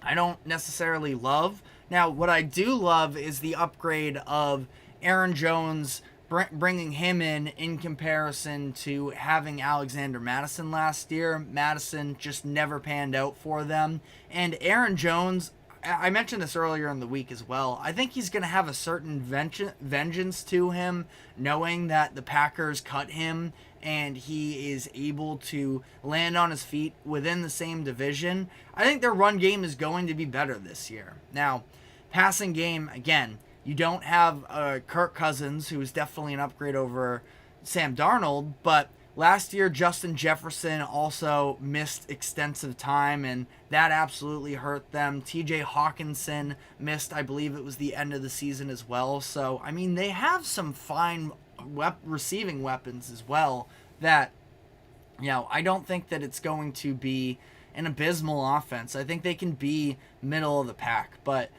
I don't necessarily love. Now, what I do love is the upgrade of Aaron Jones, bringing him in comparison to having Alexander Madison last year. Madison just never panned out for them. And Aaron Jones, I mentioned this earlier in the week as well, I think he's going to have a certain vengeance to him, knowing that the Packers cut him and he is able to land on his feet within the same division. I think their run game is going to be better this year. Now, passing game, again, you don't have Kirk Cousins, who is definitely an upgrade over Sam Darnold, but last year, Justin Jefferson also missed extensive time, and that absolutely hurt them. TJ Hawkinson missed, I believe it was the end of the season as well. So, I mean, they have some fine receiving weapons as well that, I don't think that it's going to be an abysmal offense. I think they can be middle of the pack, but,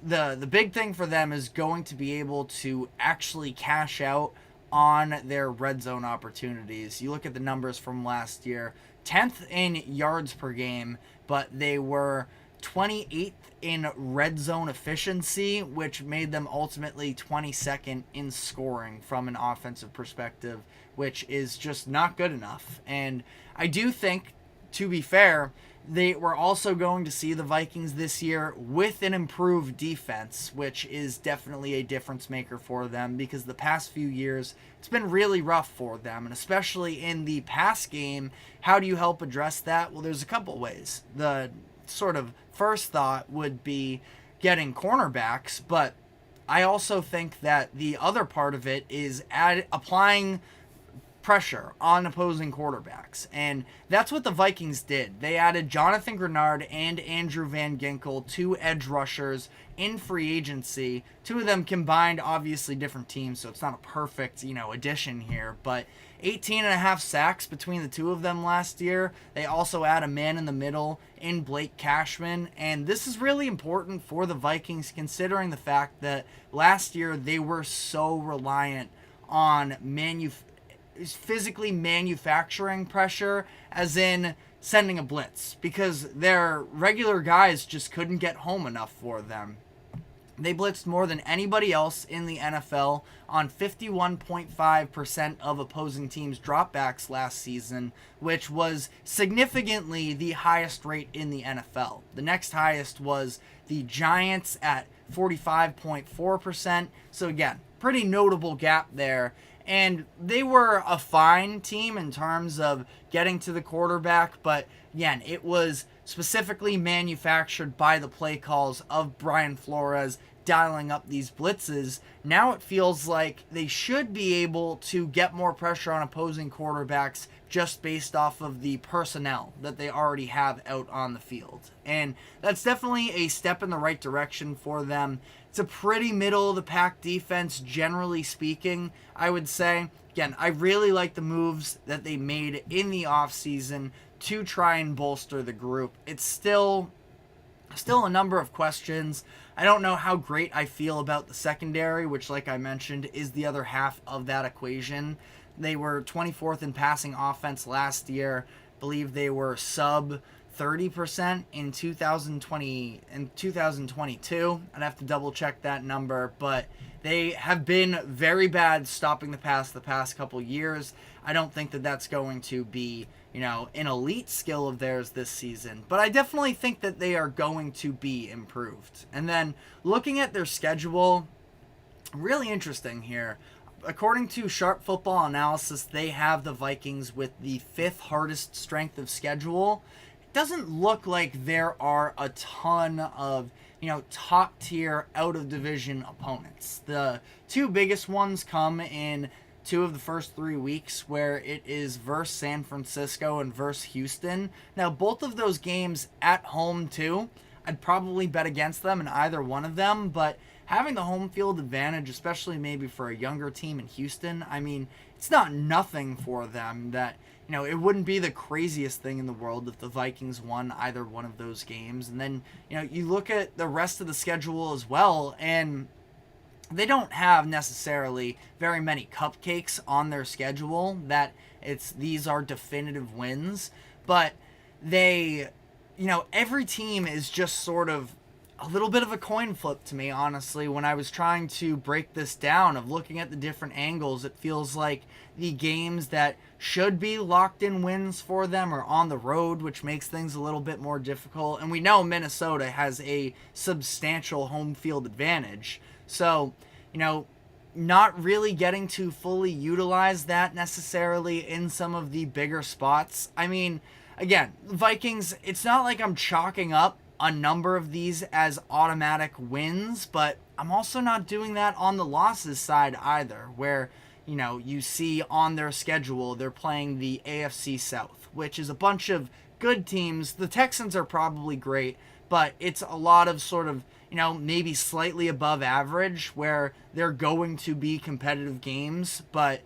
the big thing for them is going to be able to actually cash out on their red zone opportunities. You look at the numbers from last year, 10th in yards per game, but they were 28th in red zone efficiency, which made them ultimately 22nd in scoring from an offensive perspective, which is just not good enough. And I do think, to be fair, they were also going to see the Vikings this year with an improved defense, which is definitely a difference maker for them, because the past few years it's been really rough for them, and especially in the pass game. How do you help address that? Well, there's a couple ways. The sort of first thought would be getting cornerbacks, but I also think that the other part of it is applying pressure on opposing quarterbacks, and that's what the Vikings did. They added Jonathan Grenard and Andrew Van Ginkel, 2 edge rushers in free agency. 2 of them combined, obviously different teams, so it's not a perfect, addition here, but 18.5 sacks between the 2 of them last year. They also add a man in the middle in Blake Cashman, and this is really important for the Vikings considering the fact that last year they were so reliant on physically manufacturing pressure, as in sending a blitz, because their regular guys just couldn't get home enough for them. They blitzed more than anybody else in the NFL on 51.5% of opposing teams' dropbacks last season, which was significantly the highest rate in the NFL. The next highest was the Giants at 45.4%. So again, pretty notable gap there. And they were a fine team in terms of getting to the quarterback, but again, it was specifically manufactured by the play calls of Brian Flores dialing up these blitzes. Now it feels like they should be able to get more pressure on opposing quarterbacks just based off of the personnel that they already have out on the field. And that's definitely a step in the right direction for them. It's a pretty middle-of-the-pack defense, generally speaking, I would say. Again, I really like the moves that they made in the offseason to try and bolster the group. It's still a number of questions. I don't know how great I feel about the secondary, which, like I mentioned, is the other half of that equation. They were 24th in passing offense last year. I believe they were sub 30% in 2020 and 2022. I'd have to double check that number, but they have been very bad stopping the pass the past couple years. I don't think that that's going to be, an elite skill of theirs this season, but I definitely think that they are going to be improved. And then looking at their schedule, really interesting here. According to Sharp Football Analysis, they have the Vikings with the 5th hardest strength of schedule. Doesn't look like there are a ton of, top tier out of division opponents. The 2 biggest ones come in 2 of the first 3 weeks, where it is versus San Francisco and versus Houston. Now, both of those games at home too. I'd probably bet against them in either one of them, but having the home field advantage, especially maybe for a younger team in Houston, I mean, it's not nothing for them. That it wouldn't be the craziest thing in the world if the Vikings won either one of those games. And then, you look at the rest of the schedule as well, and they don't have necessarily very many cupcakes on their schedule that these are definitive wins, but they, every team is just sort of a little bit of a coin flip to me, honestly. When I was trying to break this down, of looking at the different angles, it feels like the games that should be locked in wins for them are on the road, which makes things a little bit more difficult. And we know Minnesota has a substantial home field advantage. So, not really getting to fully utilize that necessarily in some of the bigger spots. I mean, again, Vikings, it's not like I'm chalking up a number of these as automatic wins, but I'm also not doing that on the losses side either, where, you see on their schedule, they're playing the AFC South, which is a bunch of good teams. The Texans are probably great, but it's a lot of sort of, maybe slightly above average where they're going to be competitive games. But,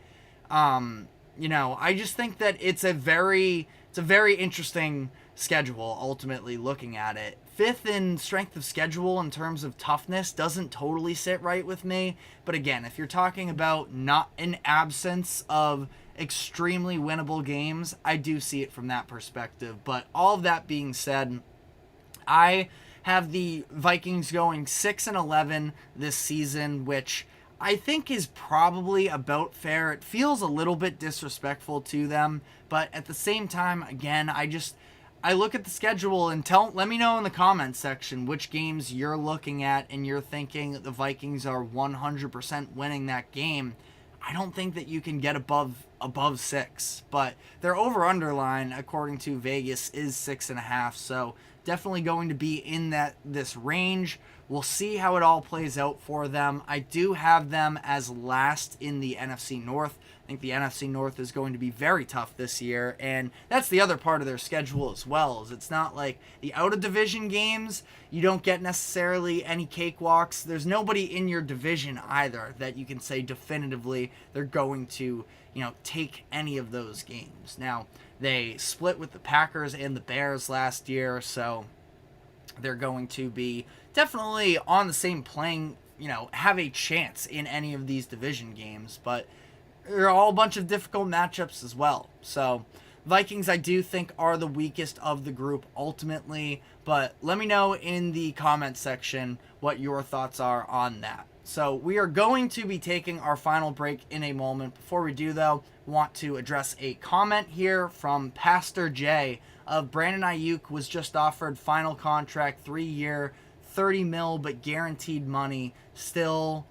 I just think that it's a very interesting schedule, ultimately, looking at it. Fifth in strength of schedule in terms of toughness doesn't totally sit right with me. But again, if you're talking about not an absence of extremely winnable games, I do see it from that perspective. But all of that being said, I have the Vikings going 6-11 this season, which I think is probably about fair. It feels a little bit disrespectful to them, but at the same time, again, I look at the schedule and let me know in the comments section which games you're looking at and you're thinking the Vikings are 100% winning that game. I don't think that you can get above 6, but their over-under line, according to Vegas, is 6.5, so definitely going to be in this range. We'll see how it all plays out for them. I do have them as last in the NFC North. I think the NFC North is going to be very tough this year, and that's the other part of their schedule as well. Is it's not like the out-of-division games, you don't get necessarily any cakewalks. There's nobody in your division either that you can say definitively they're going to, take any of those games. Now, they split with the Packers and the Bears last year, so they're going to be definitely on the same playing, have a chance in any of these division games, but they're all a bunch of difficult matchups as well. So Vikings, I do think, are the weakest of the group ultimately, but let me know in the comment section what your thoughts are on that. So we are going to be taking our final break in a moment. Before we do, though, I want to address a comment here from Pastor J of Brandon Ayuk was just offered final contract, 3-year, $30 million, but guaranteed money still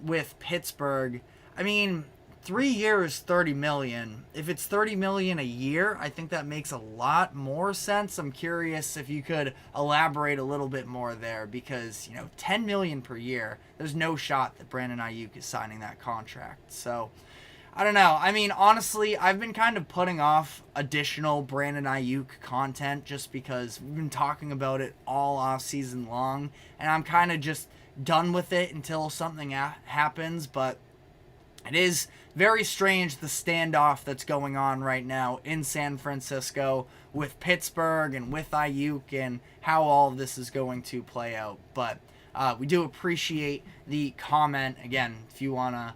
with Pittsburgh. I mean, 3 years, $30 million. If it's $30 million a year, I think that makes a lot more sense. I'm curious if you could elaborate a little bit more there, because $10 million per year, there's no shot that Brandon Ayuk is signing that contract. So I don't know. I mean, honestly, I've been kind of putting off additional Brandon Ayuk content just because we've been talking about it all off season long, and I'm kind of just done with it until something happens. But it is very strange, the standoff that's going on right now in San Francisco with Pittsburgh and with Ayuk and how all of this is going to play out. But we do appreciate the comment. Again, if you want to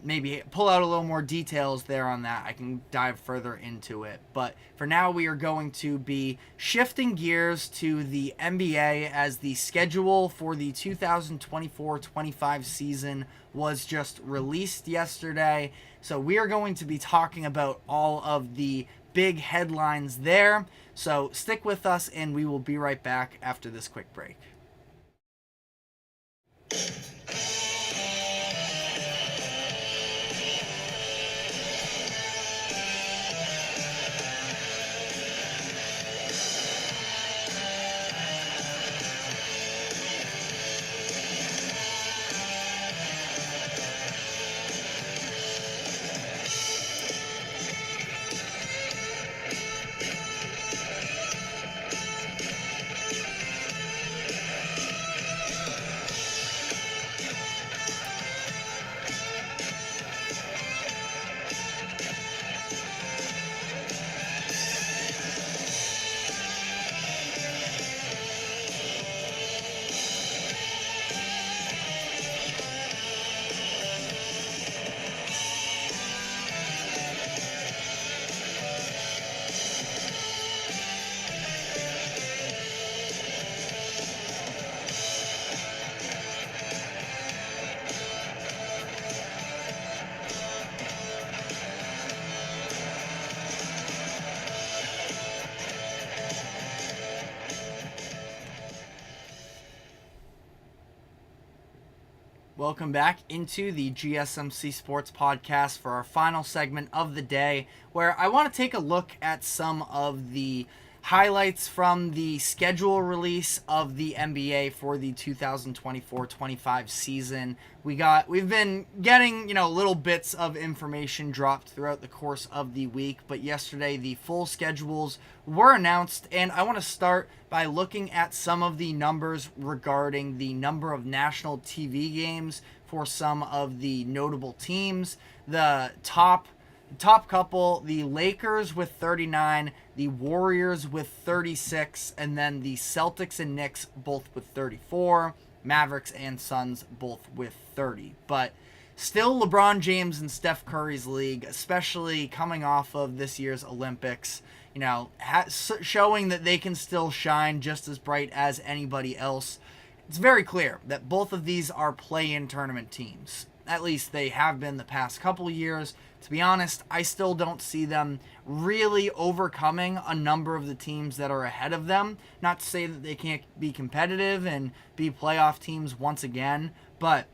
maybe pull out a little more details there on that, I can dive further into it. But for now, we are going to be shifting gears to the NBA as the schedule for the 2024-25 season was just released yesterday. So we are going to be talking about all of the big headlines there. So stick with us and we will be right back after this quick break. Welcome back into the GSMC Sports Podcast for our final segment of the day, where I want to take a look at some of the highlights from the schedule release of the NBA for the 2024-25 season. We've been getting, little bits of information dropped throughout the course of the week, but yesterday the full schedules were announced, and I want to start by looking at some of the numbers regarding the number of national TV games for some of the notable teams. The top couple, the Lakers with 39, the Warriors with 36, and then the Celtics and Knicks both with 34, Mavericks and Suns both with 30. But still LeBron James and Steph Curry's league, especially coming off of this year's Olympics, showing that they can still shine just as bright as anybody else. It's very clear that both of these are play-in tournament teams. At least they have been the past couple of years. To be honest, I still don't see them really overcoming a number of the teams that are ahead of them. Not to say that they can't be competitive and be playoff teams once again, but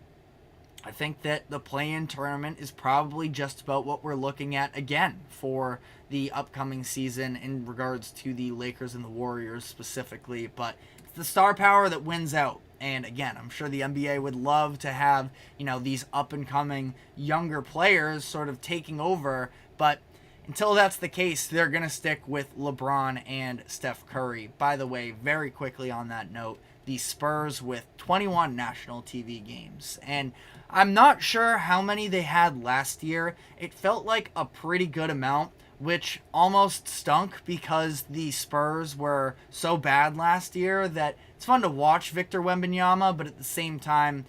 I think that the play-in tournament is probably just about what we're looking at again for the upcoming season in regards to the Lakers and the Warriors specifically, but it's the star power that wins out. And again, I'm sure the NBA would love to have, these up-and-coming younger players sort of taking over. But until that's the case, they're going to stick with LeBron and Steph Curry. By the way, very quickly on that note, the Spurs with 21 national TV games. And I'm not sure how many they had last year. It felt like a pretty good amount, which almost stunk because the Spurs were so bad last year that it's fun to watch Victor Wembanyama, but at the same time,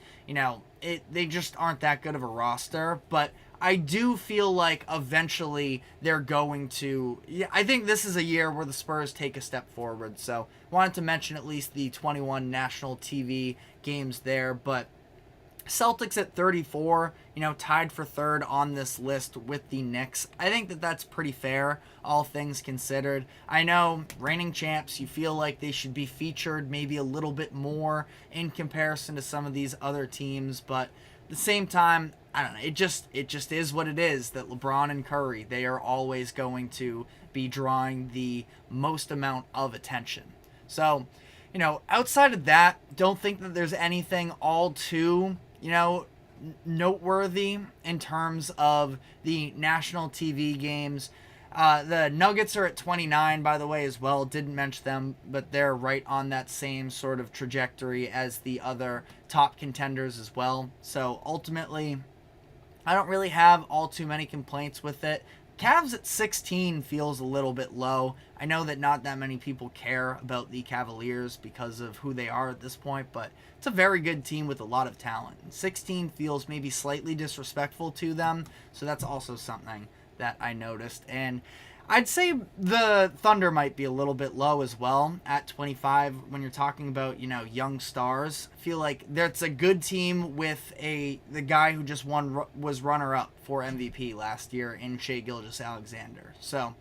they just aren't that good of a roster. But I do feel like eventually they're going to... I think this is a year where the Spurs take a step forward. So wanted to mention at least the 21 national TV games there, but Celtics at 34, tied for third on this list with the Knicks. I think that that's pretty fair, all things considered. I know, reigning champs, you feel like they should be featured maybe a little bit more in comparison to some of these other teams, but at the same time, I don't know, it just is what it is that LeBron and Curry, they are always going to be drawing the most amount of attention. So, outside of that, don't think that there's anything all too noteworthy in terms of the national TV games. The Nuggets are at 29, by the way, as well. Didn't mention them, but they're right on that same sort of trajectory as the other top contenders as well. So ultimately, I don't really have all too many complaints with it. Cavs at 16 feels a little bit low. I know that not that many people care about the Cavaliers because of who they are at this point, but it's a very good team with a lot of talent. And 16 feels maybe slightly disrespectful to them, so that's also something that I noticed. And I'd say the Thunder might be a little bit low as well at 25 when you're talking about, young stars. I feel like that's a good team with the guy who just was runner-up for MVP last year in Shai Gilgeous-Alexander. So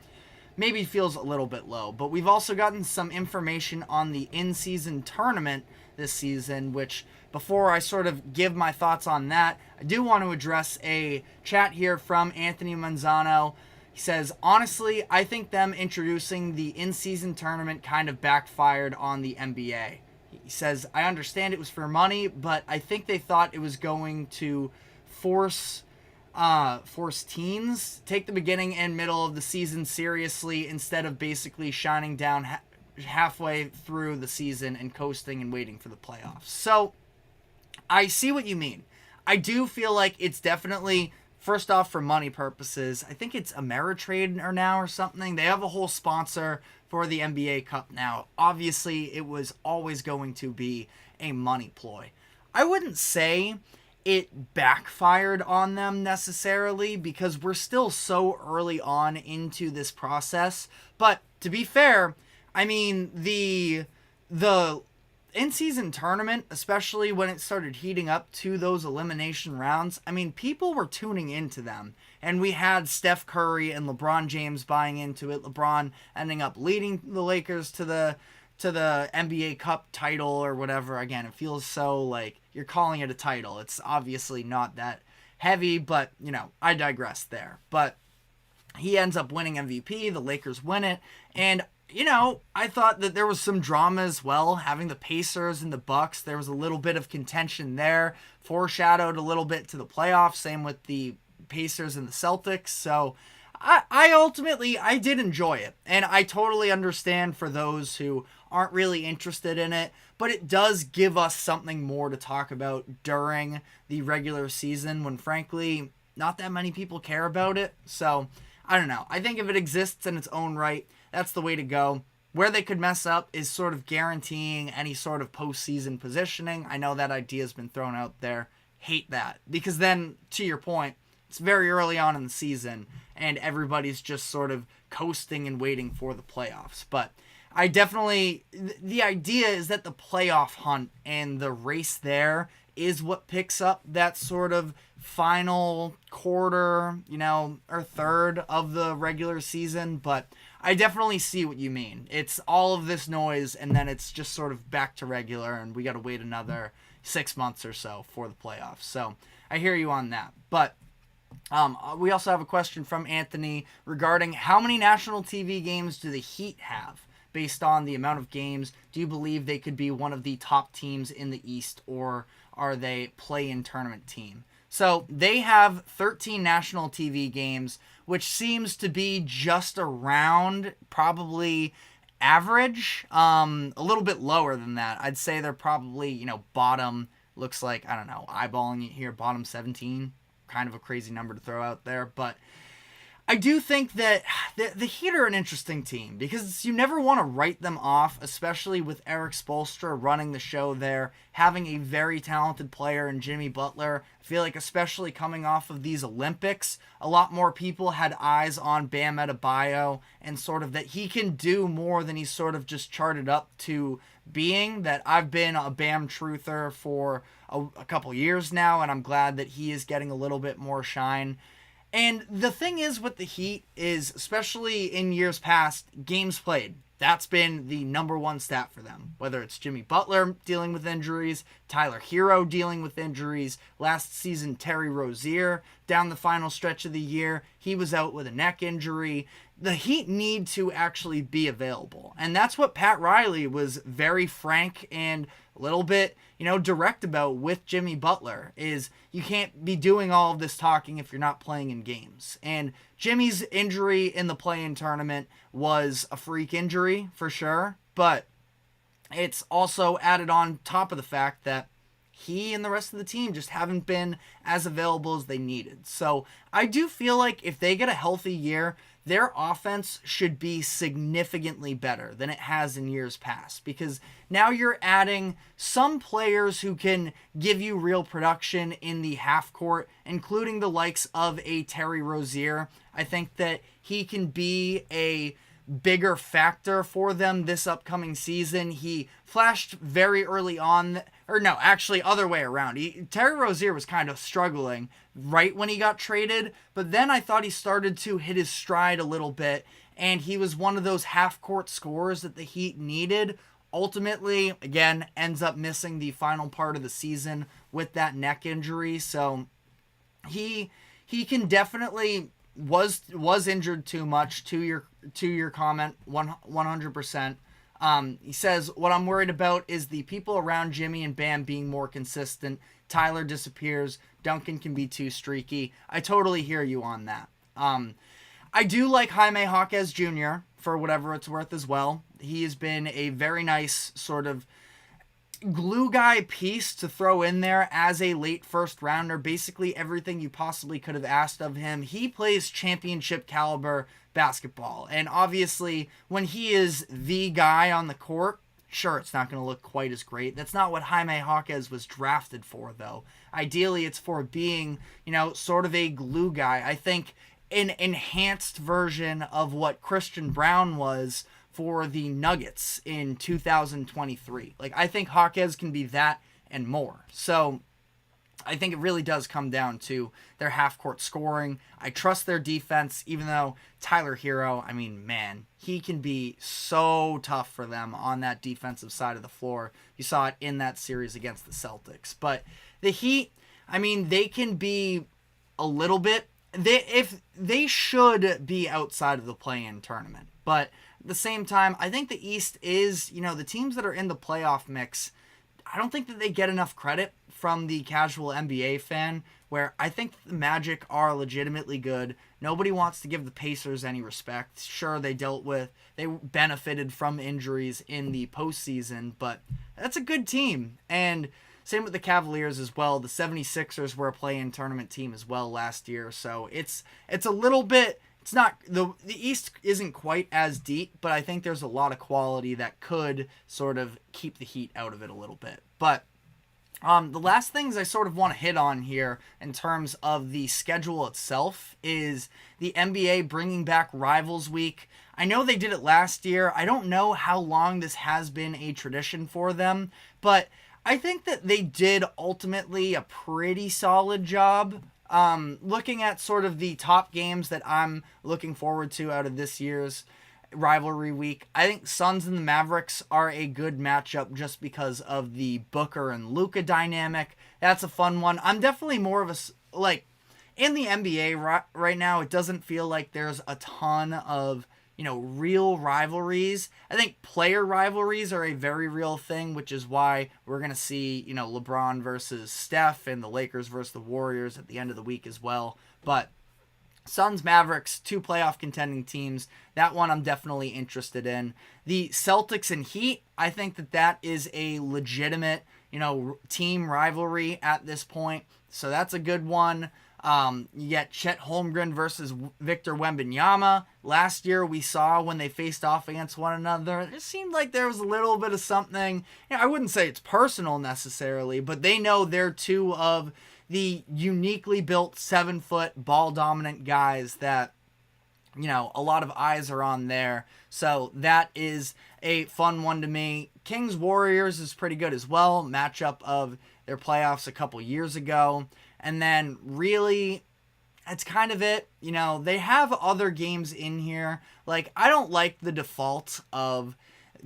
maybe feels a little bit low. But we've also gotten some information on the in-season tournament this season, which before I sort of give my thoughts on that, I do want to address a chat here from Anthony Manzano. He says, honestly, I think them introducing the in-season tournament kind of backfired on the NBA. He says, I understand it was for money, but I think they thought it was going to force teams take the beginning and middle of the season seriously instead of basically shining down halfway through the season and coasting and waiting for the playoffs. So I see what you mean. I do feel like it's definitely... First off, for money purposes, I think it's Ameritrade or something. They have a whole sponsor for the NBA Cup now. Obviously, it was always going to be a money ploy. I wouldn't say it backfired on them necessarily because we're still so early on into this process. But to be fair, I mean, the in-season tournament, especially when it started heating up to those elimination rounds, I mean, people were tuning into them. And we had Steph Curry and LeBron James buying into it. LeBron ending up leading the Lakers to the NBA Cup title or whatever. Again, it feels so like you're calling it a title. It's obviously not that heavy, but, I digress there. But he ends up winning MVP. The Lakers win it. And I thought that there was some drama as well. Having the Pacers and the Bucks, there was a little bit of contention there. Foreshadowed a little bit to the playoffs. Same with the Pacers and the Celtics. So I ultimately, I did enjoy it. And I totally understand for those who aren't really interested in it. But it does give us something more to talk about during the regular season when, frankly, not that many people care about it. So, I don't know. I think if it exists in its own right, that's the way to go. Where they could mess up is sort of guaranteeing any sort of postseason positioning. I know that idea has been thrown out there. Hate that. Because then, to your point, it's very early on in the season, and everybody's just sort of coasting and waiting for the playoffs. But I definitely, the idea is that the playoff hunt and the race there is what picks up that sort of final quarter, or third of the regular season. But I definitely see what you mean. It's all of this noise, and then it's just sort of back to regular, and we got to wait another 6 months or so for the playoffs. So I hear you on that. But we also have a question from Anthony regarding how many national TV games do the Heat have? Based on the amount of games, do you believe they could be one of the top teams in the East, or are they play-in tournament team? So they have 13 national TV games, which seems to be just around probably average, a little bit lower than that. I'd say they're probably, bottom, looks like, I don't know, eyeballing it here, bottom 17. Kind of a crazy number to throw out there, but I do think that the Heat are an interesting team because you never want to write them off, especially with Eric Spoelstra running the show there, having a very talented player in Jimmy Butler. I feel like especially coming off of these Olympics, a lot more people had eyes on Bam Adebayo and sort of that he can do more than he's sort of just charted up to being. That I've been a Bam truther for a couple years now, and I'm glad that he is getting a little bit more shine. And the thing is with the Heat is, especially in years past, games played. That's been the number one stat for them. Whether it's Jimmy Butler dealing with injuries, Tyler Hero dealing with injuries, last season Terry Rozier down the final stretch of the year, he was out with a neck injury. The Heat need to actually be available. And that's what Pat Riley was very frank and a little bit, direct about with Jimmy Butler, is you can't be doing all of this talking if you're not playing in games. And Jimmy's injury in the play-in tournament was a freak injury for sure, but it's also added on top of the fact that he and the rest of the team just haven't been as available as they needed. So I do feel like if they get a healthy year, their offense should be significantly better than it has in years past, because now you're adding some players who can give you real production in the half court, including the likes of a Terry Rozier. I think that he can be a bigger factor for them this upcoming season. He flashed very early on, or no, actually other way around. Terry Rozier was kind of struggling right when he got traded, but then I thought he started to hit his stride a little bit, and he was one of those half-court scorers that the Heat needed. Ultimately, again, ends up missing the final part of the season with that neck injury, so he can definitely was injured too much, to your comment, 100%. He says, what I'm worried about is the people around Jimmy and Bam being more consistent. Tyler disappears. Duncan can be too streaky. I totally hear you on that. I do like Jaime Jaquez Jr. for whatever it's worth as well. He has been a very nice sort of glue guy piece to throw in there as a late first rounder. Basically everything you possibly could have asked of him. He plays championship caliber basketball, and obviously when he is the guy on the court, sure, it's not going to look quite as great. That's not what Jaime Jaquez was drafted for, though. Ideally it's for being, sort of a glue guy. I think an enhanced version of what Christian Brown was for the Nuggets in 2023. I think Jaquez can be that and more. So I think it really does come down to their half-court scoring. I trust their defense, even though Tyler Hero, man, he can be so tough for them on that defensive side of the floor. You saw it in that series against the Celtics. But the Heat, they can be a little bit... They should be outside of the play-in tournament. But at the same time, I think the East is, the teams that are in the playoff mix, I don't think that they get enough credit from the casual NBA fan, where I think the Magic are legitimately good. Nobody wants to give the Pacers any respect. Sure, they benefited from injuries in the postseason, but that's a good team. And same with the Cavaliers as well. The 76ers were a play-in tournament team as well last year, so it's a little bit... It's not the East isn't quite as deep, but I think there's a lot of quality that could sort of keep the heat out of it a little bit. But the last things I sort of want to hit on here in terms of the schedule itself is the NBA bringing back Rivals Week. I know they did it last year. I don't know how long this has been a tradition for them, but I think that they did ultimately a pretty solid job. Looking at sort of the top games that I'm looking forward to out of this year's rivalry week, I think Suns and the Mavericks are a good matchup just because of the Booker and Luka dynamic. That's a fun one. I'm definitely more of in the NBA right now, it doesn't feel like there's a ton of, real rivalries. I think player rivalries are a very real thing, which is why we're going to see, LeBron versus Steph and the Lakers versus the Warriors at the end of the week as well. But Suns, Mavericks, 2 playoff contending teams. That one I'm definitely interested in. The Celtics and Heat, I think that is a legitimate, team rivalry at this point. So that's a good one. You get Chet Holmgren versus Victor Wembanyama. Last year we saw when they faced off against one another, it seemed like there was a little bit of something. I wouldn't say it's personal necessarily, but they know they're two of the uniquely built 7-foot ball dominant guys that, a lot of eyes are on there. So that is a fun one to me. Kings Warriors is pretty good as well. Matchup of their playoffs a couple years ago. And then really, that's kind of it. They have other games in here. I don't like the default of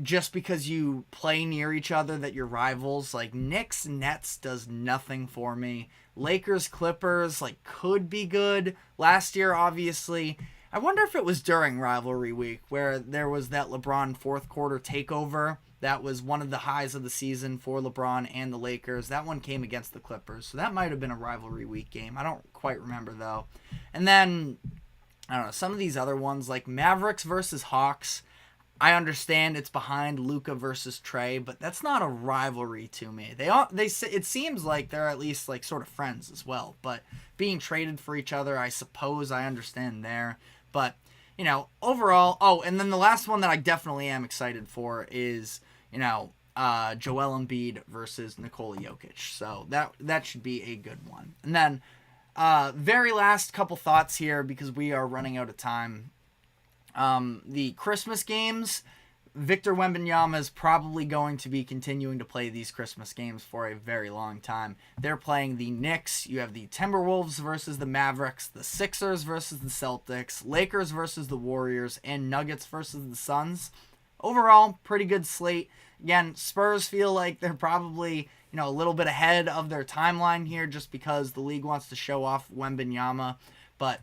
just because you play near each other that you're rivals. Knicks Nets does nothing for me. Lakers Clippers could be good. Last year, obviously, I wonder if it was during rivalry week where there was that LeBron fourth quarter takeover. That was one of the highs of the season for LeBron and the Lakers. That one came against the Clippers, so that might have been a rivalry week game. I don't quite remember, though. And then, I don't know, some of these other ones, like Mavericks versus Hawks, I understand it's behind Luka versus Trey, but that's not a rivalry to me. It seems like they're at least sort of friends as well, but being traded for each other, I suppose I understand there. But, overall, and then the last one that I definitely am excited for is, Joel Embiid versus Nikola Jokic. So that should be a good one. And then very last couple thoughts here because we are running out of time. The Christmas games, Victor Wembanyama is probably going to be continuing to play these Christmas games for a very long time. They're playing the Knicks. You have the Timberwolves versus the Mavericks, the Sixers versus the Celtics, Lakers versus the Warriors, and Nuggets versus the Suns. Overall, pretty good slate. Again, Spurs feel like they're probably, a little bit ahead of their timeline here just because the league wants to show off Wembanyama. But,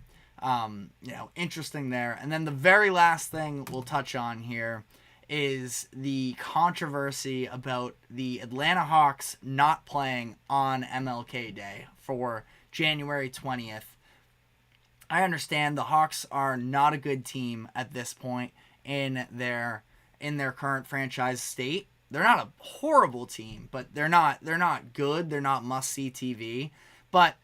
interesting there. And then the very last thing we'll touch on here is the controversy about the Atlanta Hawks not playing on MLK Day for January 20th. I understand the Hawks are not a good team at this point in their current franchise state. They're not a horrible team, but they're not good. They're not must-see TV. But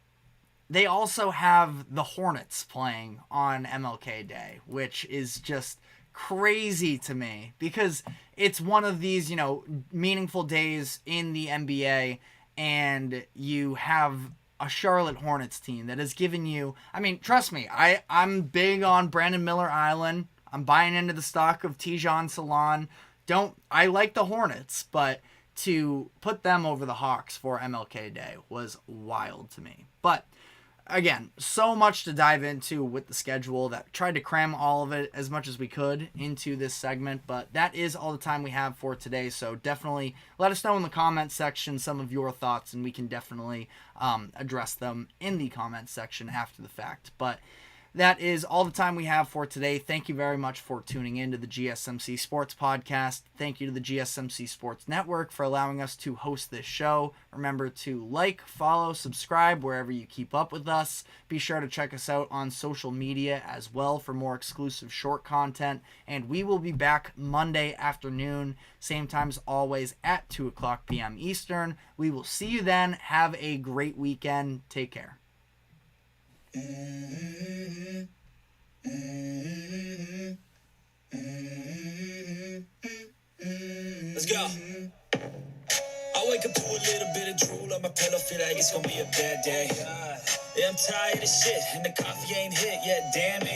they also have the Hornets playing on MLK Day, which is just crazy to me because it's one of these, meaningful days in the NBA, and you have a Charlotte Hornets team that has given you, trust me, I'm big on Brandon Miller Island. I'm buying into the stock of Tijon Salon. I like the Hornets, but to put them over the Hawks for MLK Day was wild to me. But again, so much to dive into with the schedule that tried to cram all of it as much as we could into this segment, but that is all the time we have for today. So definitely let us know in the comments section some of your thoughts, and we can definitely address them in the comments section after the fact. But that is all the time we have for today. Thank you very much for tuning in to the GSMC Sports Podcast. Thank you to the GSMC Sports Network for allowing us to host this show. Remember to like, follow, subscribe wherever you keep up with us. Be sure to check us out on social media as well for more exclusive short content. And we will be back Monday afternoon, same time as always at 2 o'clock p.m. Eastern. We will see you then. Have a great weekend. Take care. Let's go. I wake up to a little bit of drool on my pillow, feel like it's gonna be a bad day. Yeah, I'm tired of shit, and the coffee ain't hit yet, damn it.